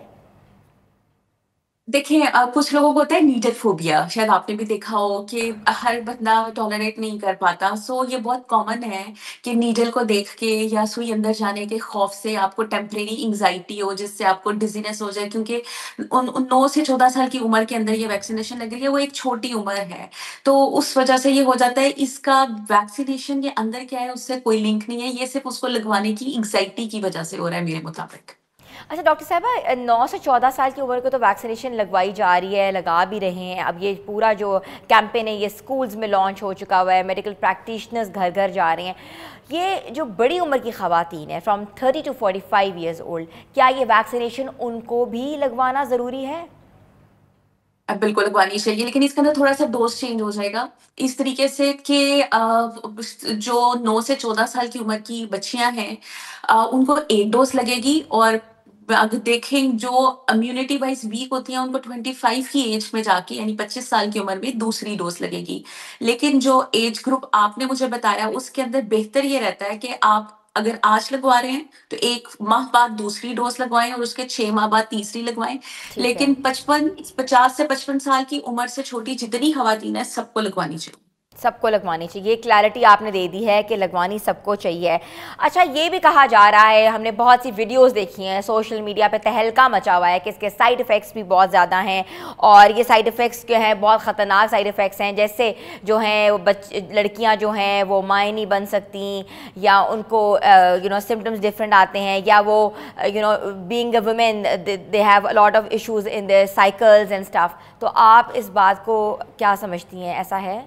देखिए कुछ लोगों को होता है नीडल फोबिया, शायद आपने भी देखा हो कि हर बंदा टॉलरेट नहीं कर पाता। सो ये बहुत कॉमन है कि नीडल को देख के या सुई अंदर जाने के खौफ से आपको टेम्परेरी एंग्जाइटी हो, जिससे आपको डिजीनेस हो जाए, क्योंकि उन 9 से 14 साल की उम्र के अंदर ये वैक्सीनेशन लग रही है, वो एक छोटी उम्र है। तो उस वजह से ये हो जाता है। इसका वैक्सीनेशन के अंदर क्या है, उससे कोई लिंक नहीं है, ये सिर्फ उसको लगवाने की एंग्जाइटी की वजह से हो रहा है मेरे मुताबिक। अच्छा डॉक्टर साहबा, 9 से 14 साल की उम्र को तो वैक्सीनेशन लगवाई जा रही है, लगा भी रहे हैं। अब ये पूरा जो कैंपेन है ये स्कूल्स में लॉन्च हो चुका हुआ है, मेडिकल प्रैक्टिशनर्स घर घर जा रहे हैं। ये जो बड़ी उम्र की ख़वातीन है फ्रॉम 30 टू 45 ईयर्स ओल्ड, क्या ये वैक्सीनेशन उनको भी लगवाना ज़रूरी है? बिल्कुल लगवानी चाहिए, लेकिन इसके अंदर थोड़ा-सा डोज़ चेंज हो जाएगा। इस तरीके से कि जो 9 से 14 साल की उम्र की बच्चियाँ हैं, उनको 1 डोज़ लगेगी, और अगर देखें जो इम्यूनिटी वाइज़ वीक होती हैं, उनको 25 की एज में जाके, यानी 25 साल की उम्र में दूसरी डोज़ लगेगी। लेकिन जो एज ग्रुप आपने मुझे बताया, उसके अंदर बेहतर ये रहता है कि आप अगर आज लगवा रहे हैं, तो 1 माह बाद दूसरी डोज़ लगवाएँ और उसके 6 माह बाद तीसरी लगवाएँ। ठीक है। लेकिन 50 से 55 साल की उम्र से छोटी जितनी खवातीन है, सबको लगवानी चाहिए। सबको लगवानी चाहिए, क्लैरिटी आपने दे दी है कि लगवानी सबको चाहिए। अच्छा, ये भी कहा जा रहा है, हमने बहुत सी वीडियोस देखी हैं, सोशल मीडिया पे तहलका मचा हुआ है कि इसके साइड इफ़ेक्ट्स भी बहुत ज़्यादा हैं, और ये साइड इफ़ेक्ट्स जो हैं बहुत ख़तरनाक साइड इफ़ेक्ट्स हैं। जैसे जो हैं वो लड़कियां जो हैं वो माँ नहीं बन सकती, या उनको सिम्टम्स डिफरेंट आते हैं, या वो being a women they have a lot of issues in their cycles and stuff. तो आप इस बात को क्या समझती हैं, ऐसा है?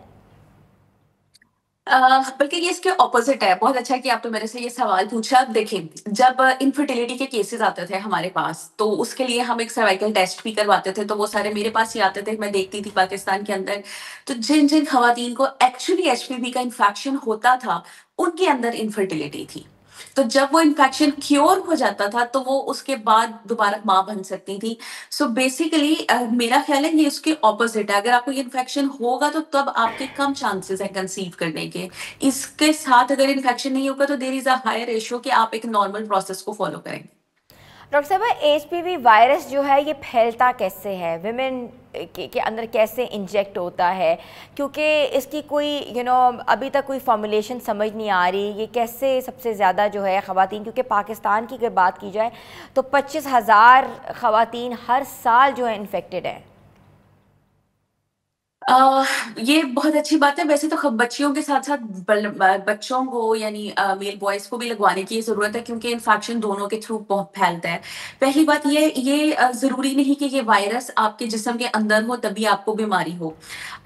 बल्कि ये इसके ऑपोज़िट है। बहुत अच्छा कि आपने मेरे से ये सवाल पूछा। देखिए, जब इनफर्टिलिटी के केसेज़ आते थे हमारे पास, तो उसके लिए हम एक सर्वाइकल टेस्ट भी करवाते थे, तो वो सारे मेरे पास ही आते थे, मैं देखती थी पाकिस्तान के अंदर। तो जिन-जिन खवातीन को एक्चुअली एचपीवी का इन्फेक्शन होता था, उनके अंदर इनफर्टिलिटी थी। तो जब वो इन्फेक्शन क्योर हो जाता था, तो वो उसके बाद दोबारा माँ बन सकती थी। सो बेसिकली मेरा ख्याल है ये उसके ऑपोजिट है। अगर आपको ये इन्फेक्शन होगा, तो तब आपके कम चांसेस है कंसीव करने के। इसके साथ अगर इन्फेक्शन नहीं होगा, तो there is a higher ratio कि आप एक नॉर्मल प्रोसेस को फॉलो करेंगे। डॉक्टर साहब, एचपीवी वायरस जो है ये फैलता कैसे है, विमेन के अंदर कैसे इंजेक्ट होता है? क्योंकि इसकी कोई अभी तक कोई फॉर्मुलेशन समझ नहीं आ रही, ये कैसे सबसे ज़्यादा जो है ख़वातीन, क्योंकि पाकिस्तान की अगर बात की जाए तो 25,000 ख़वातीन हर साल जो है इन्फेक्टेड है। ये बहुत अच्छी बात है। वैसे तो बच्चियों के साथ-साथ बच्चों को, यानी मेल बॉयज़ को भी लगवाने की ज़रूरत है, क्योंकि इन्फेक्शन दोनों के थ्रू बहुत फैलता है। पहली बात ये ज़रूरी नहीं कि ये वायरस आपके जिस्म के अंदर हो तभी आपको बीमारी हो।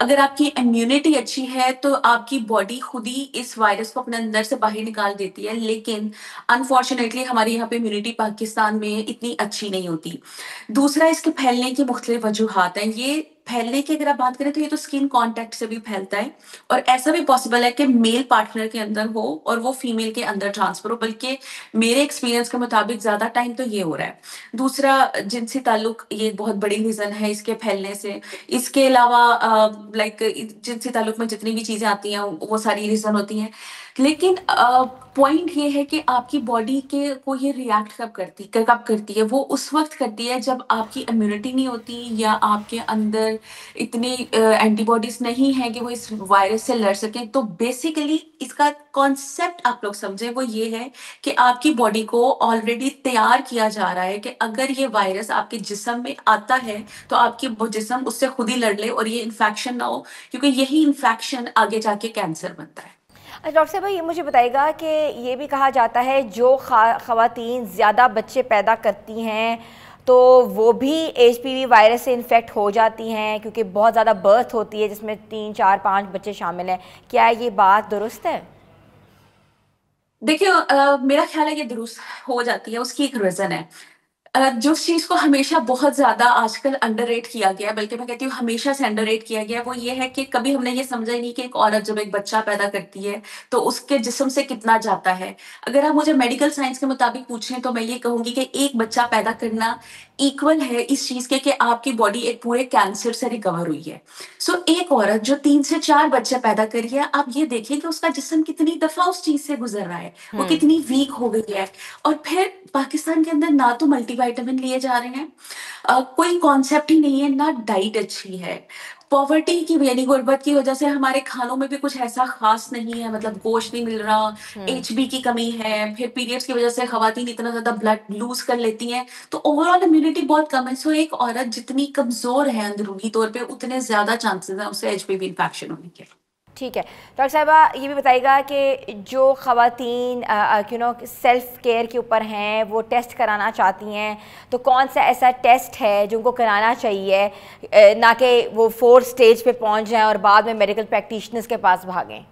अगर आपकी इम्यूनिटी अच्छी है, तो आपकी बॉडी खुद ही इस वायरस को अपने अंदर से बाहर निकाल देती है। लेकिन अनफॉर्चुनेटली हमारे यहाँ पे इम्यूनिटी पाकिस्तान में इतनी अच्छी नहीं होती। दूसरा, इसके फैलने की मुख्तलिफ वजूहात हैं। ये फैलने की अगर आप बात करें, तो ये तो स्किन कांटेक्ट से भी फैलता है, और ऐसा भी पॉसिबल है कि मेल पार्टनर के अंदर हो और वो फीमेल के अंदर ट्रांसफर हो, बल्कि मेरे एक्सपीरियंस के मुताबिक ज्यादा टाइम तो ये हो रहा है। दूसरा, जिनसी ताल्लुक, ये एक बहुत बड़ी रीजन है इसके फैलने से। इसके अलावा लाइक जिनसी ताल्लुक में जितनी भी चीजें आती हैं, वो सारी रीजन होती हैं। लेकिन पॉइंट ये है कि आपकी बॉडी के को ये रिएक्ट कब करती है, वो उस वक्त करती है जब आपकी इम्यूनिटी नहीं होती, या आपके अंदर इतनी एंटीबॉडीज नहीं है कि वो इस वायरस से लड़ सकें। तो बेसिकली इसका कॉन्सेप्ट आप लोग समझे, वो ये है कि आपकी बॉडी को ऑलरेडी तैयार किया जा रहा है कि अगर ये वायरस आपके जिस्म में आता है, तो आपकी जिस्म उससे खुद ही लड़ ले और ये इन्फेक्शन ना हो, क्योंकि यही इन्फेक्शन आगे जाके कैंसर बनता है। अच्छा डॉक्टर साहब, ये मुझे बताइएगा कि ये भी कहा जाता है जो ख़वातीन ज़्यादा बच्चे पैदा करती हैं तो वो भी एचपीवी वायरस से इन्फेक्ट हो जाती हैं, क्योंकि बहुत ज़्यादा बर्थ होती है जिसमें 3, 4, 5 बच्चे शामिल हैं। क्या ये बात दुरुस्त है? देखिए, मेरा ख्याल है ये दुरुस्त हो जाती है, उसकी एक रीज़न है। जिस चीज़ को हमेशा बहुत ज़्यादा आजकल अंडररेट किया गया है, बल्कि मैं कहती हूँ हमेशा से अंडररेट किया गया है, वो ये है कि कभी हमने ये समझा ही नहीं कि एक औरत जब एक बच्चा पैदा करती है, तो उसके जिस्म से कितना जाता है। अगर आप मुझे मेडिकल साइंस के मुताबिक पूछें, तो मैं ये कहूँगी कि एक बच्चा पैदा करना इक्वल है इस चीज़ के कि आपकी बॉडी एक पूरे कैंसर से रिकवर हुई है। सो एक औरत जो 3 से 4 बच्चे पैदा कर रही है, आप ये देखिए कि उसका जिस्म कितनी दफ़ा उस चीज़ से गुज़र रहा है, वो हम्म। कितनी वीक हो गई है। और फिर पाकिस्तान के अंदर ना तो मल्टी मल्टीविटामिन लिए जा रहे हैं। कोई कॉन्सेप्ट ही नहीं है, ना डाइट अच्छी है। पॉवर्टी की यानी गुर्बत की वजह से हमारे खानों में भी कुछ ऐसा खास नहीं है, मतलब गोश्त नहीं मिल रहा, एचबी की कमी है, फिर पीरियड्स की वजह से खवातीन इतना ज्यादा ब्लड लूज कर लेती हैं, तो ओवरऑल इम्यूनिटी बहुत कम है। सो एक औरत जितनी कमजोर है अंदरूनी तौर पे, उतने ज्यादा चांसेस हैं उसे एचपीवी इन्फेक्शन होने के। ठीक है डॉक्टर साहिबा, ये भी बताइएगा कि जो ख़वातीन सेल्फ केयर के ऊपर हैं, वो टेस्ट कराना चाहती हैं, तो कौन सा ऐसा टेस्ट है जो उनको कराना चाहिए, ना कि वो 4th स्टेज पे पहुंच जाएं और बाद में मेडिकल प्रैक्टिशनर्स के पास भागें?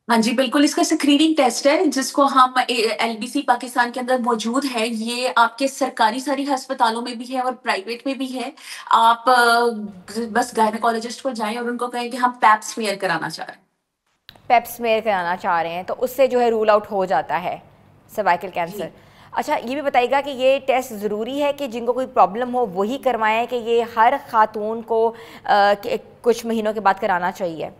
हाँ जी, बिल्कुल, इसका स्क्रीनिंग टेस्ट है जिसको हम एलबीसी पाकिस्तान के अंदर मौजूद है। ये आपके सरकारी सारी अस्पतालों में भी है और प्राइवेट में भी है। आप बस गायनेकोलॉजिस्ट को जाएं और उनको कहें कि हम पैप स्मीयर कराना चाह रहे हैं। पेप स्मेयर कराना चाह रहे हैं, तो उससे जो है रूल आउट हो जाता है सर्वाइकल जी। कैंसर। अच्छा, ये भी बताइएगा कि ये टेस्ट ज़रूरी है कि जिनको कोई प्रॉब्लम हो वही करवाएं, कि ये हर खातून को कुछ महीनों के बाद कराना चाहिए?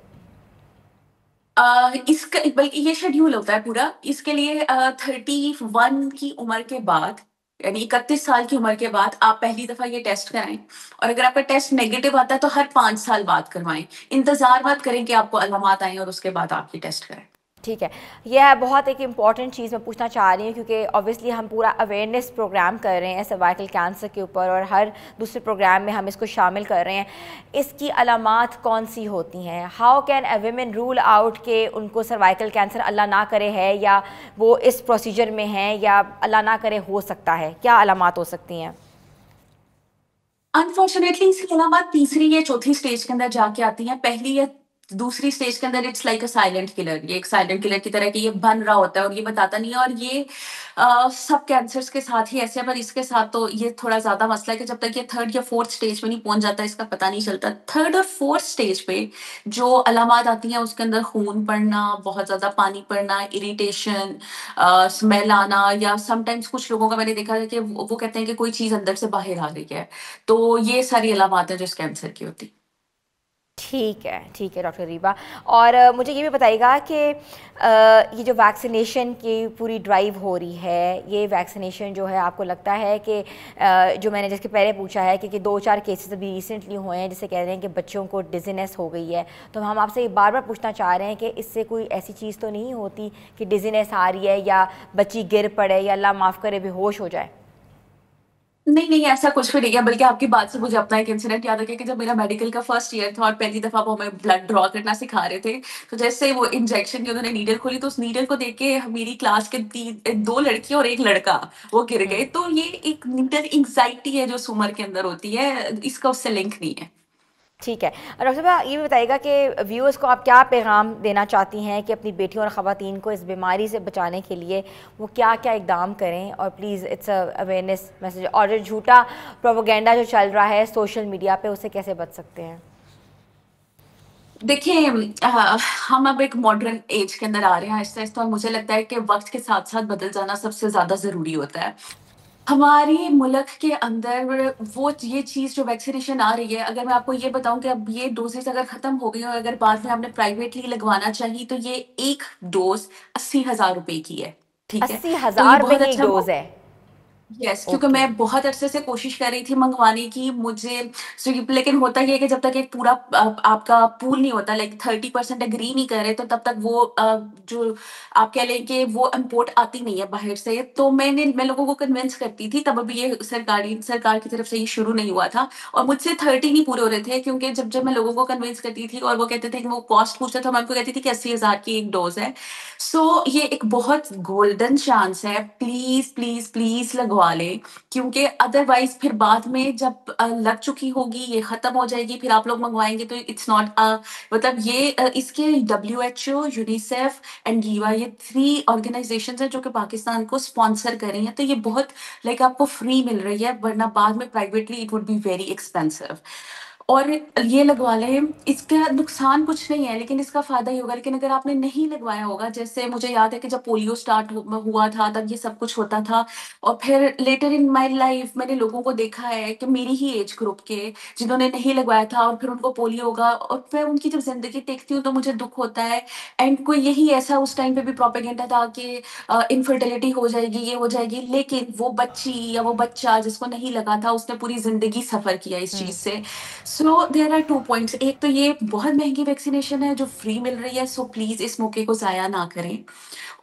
इसका बल्कि ये शेड्यूल होता है पूरा। इसके लिए 31 की उम्र के बाद, यानी 31 साल की उम्र के बाद आप पहली दफा ये टेस्ट कराएं, और अगर आपका टेस्ट नेगेटिव आता है तो हर 5 साल बाद करवाएं। इंतजार मत करें कि आपको अलामात आए और उसके बाद आप ये टेस्ट करें। ठीक है, यह है बहुत एक इम्पॉर्टेंट चीज़ मैं पूछना चाह रही हूँ, क्योंकि ऑब्वियसली हम पूरा अवेयरनेस प्रोग्राम कर रहे हैं सर्वाइकल कैंसर के ऊपर, और हर दूसरे प्रोग्राम में हम इसको शामिल कर रहे हैं। इसकी अलामात कौन सी होती हैं? How can a women rule out के उनको सर्वाइकल कैंसर अल्लाह ना करे है, या वो इस प्रोसीजर में है, या अल्लाह ना करे हो सकता है? क्या अलामात हो सकती हैं? अनफॉर्चुनेटली इसकी अलामत तीसरी या चौथी स्टेज के अंदर जाके आती हैं। पहली या दूसरी स्टेज के अंदर it's like a silent killer. ये एक साइलेंट किलर की तरह कि ये बन रहा होता है और ये बताता नहीं है। और ये सब कैंसर्स के साथ ही ऐसे है, पर इसके साथ तो ये थोड़ा ज्यादा मसला है कि जब तक ये 3rd या 4th स्टेज में नहीं पहुंच जाता, इसका पता नहीं चलता। 3rd और 4th स्टेज पे जो अलामत आती हैं उसके अंदर खून पड़ना, बहुत ज्यादा पानी पड़ना, इरिटेशन, स्मेल आना, या समटाइम्स कुछ लोगों का मैंने देखा है कि वो कहते हैं कि कोई चीज अंदर से बाहर आ रही है। तो ये सारी अलामत है जो इस कैंसर की होती। ठीक है डॉक्टर रीबा। और मुझे ये भी बताइएगा कि ये जो वैक्सीनेशन की पूरी ड्राइव हो रही है, ये वैक्सीनेशन जो है, आपको लगता है कि जो मैंने जिसके पहले पूछा है कि 2-4 केसेस अभी रिसेंटली हुए हैं जिसे कह रहे हैं कि बच्चों को डिजीनेस हो गई है, तो हम आपसे बार बार पूछना चाह रहे हैं कि इससे कोई ऐसी चीज़ तो नहीं होती कि डिजीनेस आ रही है, या बच्ची गिर पड़े, या अल्लाह माफ़ करे बेहोश हो जाए? नहीं, नहीं, ऐसा कुछ भी नहीं है। बल्कि आपकी बात से मुझे अपना एक इंसिडेंट याद आ गया कि जब मेरा मेडिकल का फर्स्ट ईयर था और पहली दफ़ा वो हमें ब्लड ड्रॉ करना सिखा रहे थे, तो जैसे ही वो इंजेक्शन की उन्होंने नीडल खोली, तो उस नीडल को देख के मेरी क्लास के 2 लड़कियाँ और 1 लड़का वो गिर गए। तो ये एक नीडल एंग्ज़ायटी है जो उस उम्र के अंदर होती है, इसका उससे लिंक नहीं है। ठीक है। और डॉक्टर साहब, ये भी बताइएगा कि व्यूअर्स को आप क्या पैगाम देना चाहती हैं कि अपनी बेटियों और ख़वातीन को इस बीमारी से बचाने के लिए वो क्या क्या इकदाम करें? और please it's a awareness message. और जो झूठा प्रोपेगेंडा जो चल रहा है सोशल मीडिया पे, उससे कैसे बच सकते हैं? देखिए, हम अब एक मॉडर्न एज के अंदर आ रहे हैं आहिस्ता-आहिस्ता, और मुझे लगता है कि वक़्त के साथ-साथ बदल जाना सबसे ज़्यादा ज़रूरी होता है। हमारे मुल्क के अंदर वो ये चीज़ जो वैक्सीनेशन आ रही है, अगर मैं आपको ये बताऊँ कि अब ये डोज़ेज़ अगर ख़त्म हो गई और अगर बाद में आपने प्राइवेटली लगवाना चाहिए, तो ये 1 डोज़ 80,000 रुपए की है, ठीक है? अस्सी तो ये हज़ार रुपये बहुत की एक अच्छा डोज़ है? यस, क्योंकि ओके। मैं बहुत अरसे से कोशिश कर रही थी मंगवाने की, मुझे लेकिन होता ये है कि जब तक एक पूरा आपका पूल नहीं होता, लाइक 30% एग्री नहीं कर रहे, तो तब तक वो जो आप कह लें कि वो इम्पोर्ट आती नहीं है बाहर से। तो मैं लोगों को कन्विंस करती थी, तब अभी ये सरकार की तरफ से ये शुरू नहीं हुआ था, और मुझसे 30 नहीं पूरे हो रहे थे, क्योंकि जब जब मैं लोगों को कन्विंस करती थी और वो कहते थे कि वो कॉस्ट पूछते थे, तो मैं उनको कहती थी कि 80,000 की एक डोज है। सो ये एक बहुत गोल्डन चांस है, प्लीज प्लीज प्लीज लगवा लें, क्योंकि अदरवाइज फिर बाद में जब लग चुकी होगी, ये खत्म हो जाएगी, फिर आप लोग मंगवाएंगे, तो इट्स नॉट मतलब ये इसके WHO, यूनिसेफ एंड गीवा, ये 3 ऑर्गेनाइजेशन है जो कि पाकिस्तान को स्पॉन्सर कर रही हैं। तो ये बहुत लाइक आपको फ्री मिल रही है, वरना बाद में privately it would be very expensive. और ये लगवा लें, इसका नुकसान कुछ नहीं है लेकिन इसका फ़ायदा ही होगा। लेकिन अगर आपने नहीं लगवाया होगा, जैसे मुझे याद है कि जब पोलियो स्टार्ट हुआ था तब ये सब कुछ होता था, और फिर लेटर इन माय लाइफ मैंने लोगों को देखा है कि मेरी ही एज ग्रुप के जिन्होंने नहीं लगवाया था और फिर उनको पोलियो होगा, और मैं उनकी जब ज़िंदगी देखती हूँ तो मुझे दुःख होता है। एंड कोई यही ऐसा उस टाइम पे भी प्रोपेगेंडा था कि इनफर्टिलिटी हो जाएगी, ये हो जाएगी, लेकिन वो बच्ची या वो बच्चा जिसको नहीं लगा था उसने पूरी ज़िंदगी सफ़र किया इस चीज़ से। सो देयर आर 2 पॉइंट्स, एक तो ये बहुत महँगी वैक्सीनेशन है जो फ्री मिल रही है, सो प्लीज़ इस मौके को ज़ाया ना करें।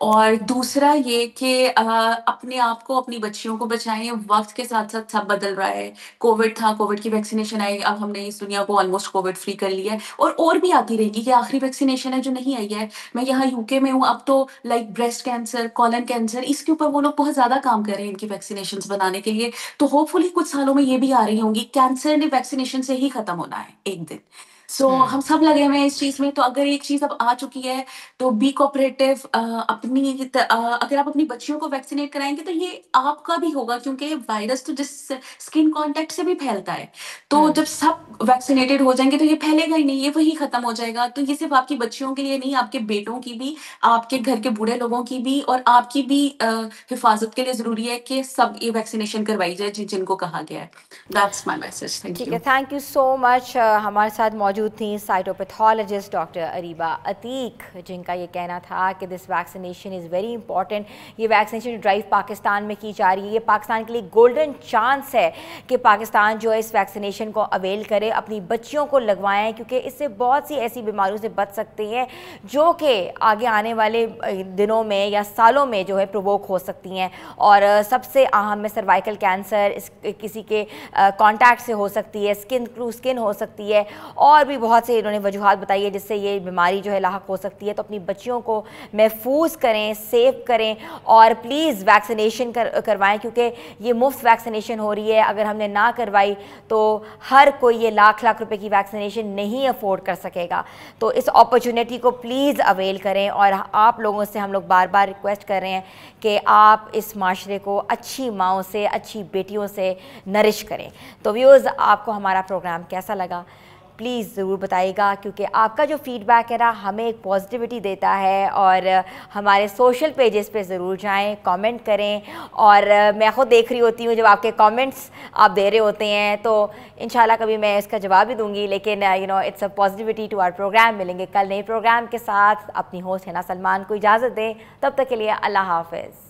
और दूसरा ये कि अपने आप को, अपनी बच्चियों को बचाएँ, वक़्त के साथ-साथ सब बदल रहा है। कोविड था, कोविड की वैक्सीनेशन आई, अब हमने इस दुनिया को ऑलमोस्ट कोविड फ्री कर लिया है, और भी आती रहेगी। ये आखिरी वैक्सीनेशन है जो नहीं आई है। मैं यहाँ यूके में हूँ, अब तो like breast cancer, colon cancer, इसके ऊपर वो लोग बहुत ज़्यादा काम कर रहे हैं इनकी वैक्सीनेशंस बनाने के लिए। तो होपफुली कुछ सालों में ये भी आ रही होंगी। कैंसर ने वैक्सीनेशन से ही खत्म होना है एक दिन। सो हम सब लगे हुए हैं इस चीज़ में, तो अगर एक चीज़ अब आ चुकी है तो बी कोऑपरेटिव। अगर आप अपनी बच्चियों को वैक्सीनेट कराएँगे तो ये आपका भी होगा, क्योंकि वायरस तो जिस स्किन कॉन्टैक्ट से भी फैलता है। तो जब सब वैक्सीनेटेड हो जाएँगे तो ये फैलेगा ही नहीं, ये वहीं खत्म हो जाएगा। तो ये सिर्फ़ आपकी बच्चियों के लिए नहीं, आपके बेटों की भी, आपके घर के बूढ़े लोगों की भी और आपकी भी हिफ़ाज़त के लिए ज़रूरी है कि सब ये वैक्सीनेशन करवाई जाए जिनको कहा गया है। That's my message. थैंक ठीक यू। है, थैंक यू सो मच। हमारे साथ मौजूद थी साइटोपैथोलॉजिस्ट डॉक्टर अरीबा अतीक, जिनका ये कहना था कि this vaccination is very important. ये वैक्सीनेशन ड्राइव पाकिस्तान में की जा रही है, ये पाकिस्तान के लिए गोल्डन चांस है कि पाकिस्तान जो है इस वैक्सीनेशन को अवेल करे, अपनी बच्चियों को लगवाएं, क्योंकि इससे बहुत सी ऐसी बीमारियों से बच सकती हैं जो कि आगे आने वाले दिनों में या सालों में जो है प्रोवोक हो सकती हैं। और सबसे अहम है सर्वाइकल कैंसर, किसी के कांटेक्ट से हो सकती है, स्किन टू स्किन हो सकती है, और भी बहुत से इन्होंने वजूहात बताई है जिससे ये बीमारी जो है लाहक हो सकती है। तो अपनी बच्चियों को महफूज करें, सेव करें, और प्लीज़ वैक्सीनेशन करवाएं, क्योंकि ये मुफ्त वैक्सीनेशन हो रही है। अगर हमने ना करवाई तो हर कोई ये लाख लाख रुपए की वैक्सीनेशन नहीं अफोर्ड कर सकेगा। तो इस अपॉर्चुनिटी को प्लीज़ अवेल करें, और आप लोगों से हम लोग बार बार रिक्वेस्ट कर रहे हैं कि आप इस माशरे को अच्छी माँओं से, अच्छी बेटियों से नरिश करें। तो व्यूअर्स, आपको हमारा प्रोग्राम कैसा लगा प्लीज़ ज़रूर बताइएगा, क्योंकि आपका जो फीडबैक है ना हमें एक पॉजिटिविटी देता है। और हमारे सोशल पेजेस पे ज़रूर जाएं, कमेंट करें, और मैं ख़ुद देख रही होती हूँ जब आपके कमेंट्स आप दे रहे होते हैं, तो इंशाल्लाह कभी मैं इसका जवाब भी दूंगी। लेकिन it's a positivity to our programme. मिलेंगे कल नए प्रोग्राम के साथ। अपनी होस्ट हिना सलमान को इजाज़त दें, तब तक के लिए अल्लाह हाफ़िज़।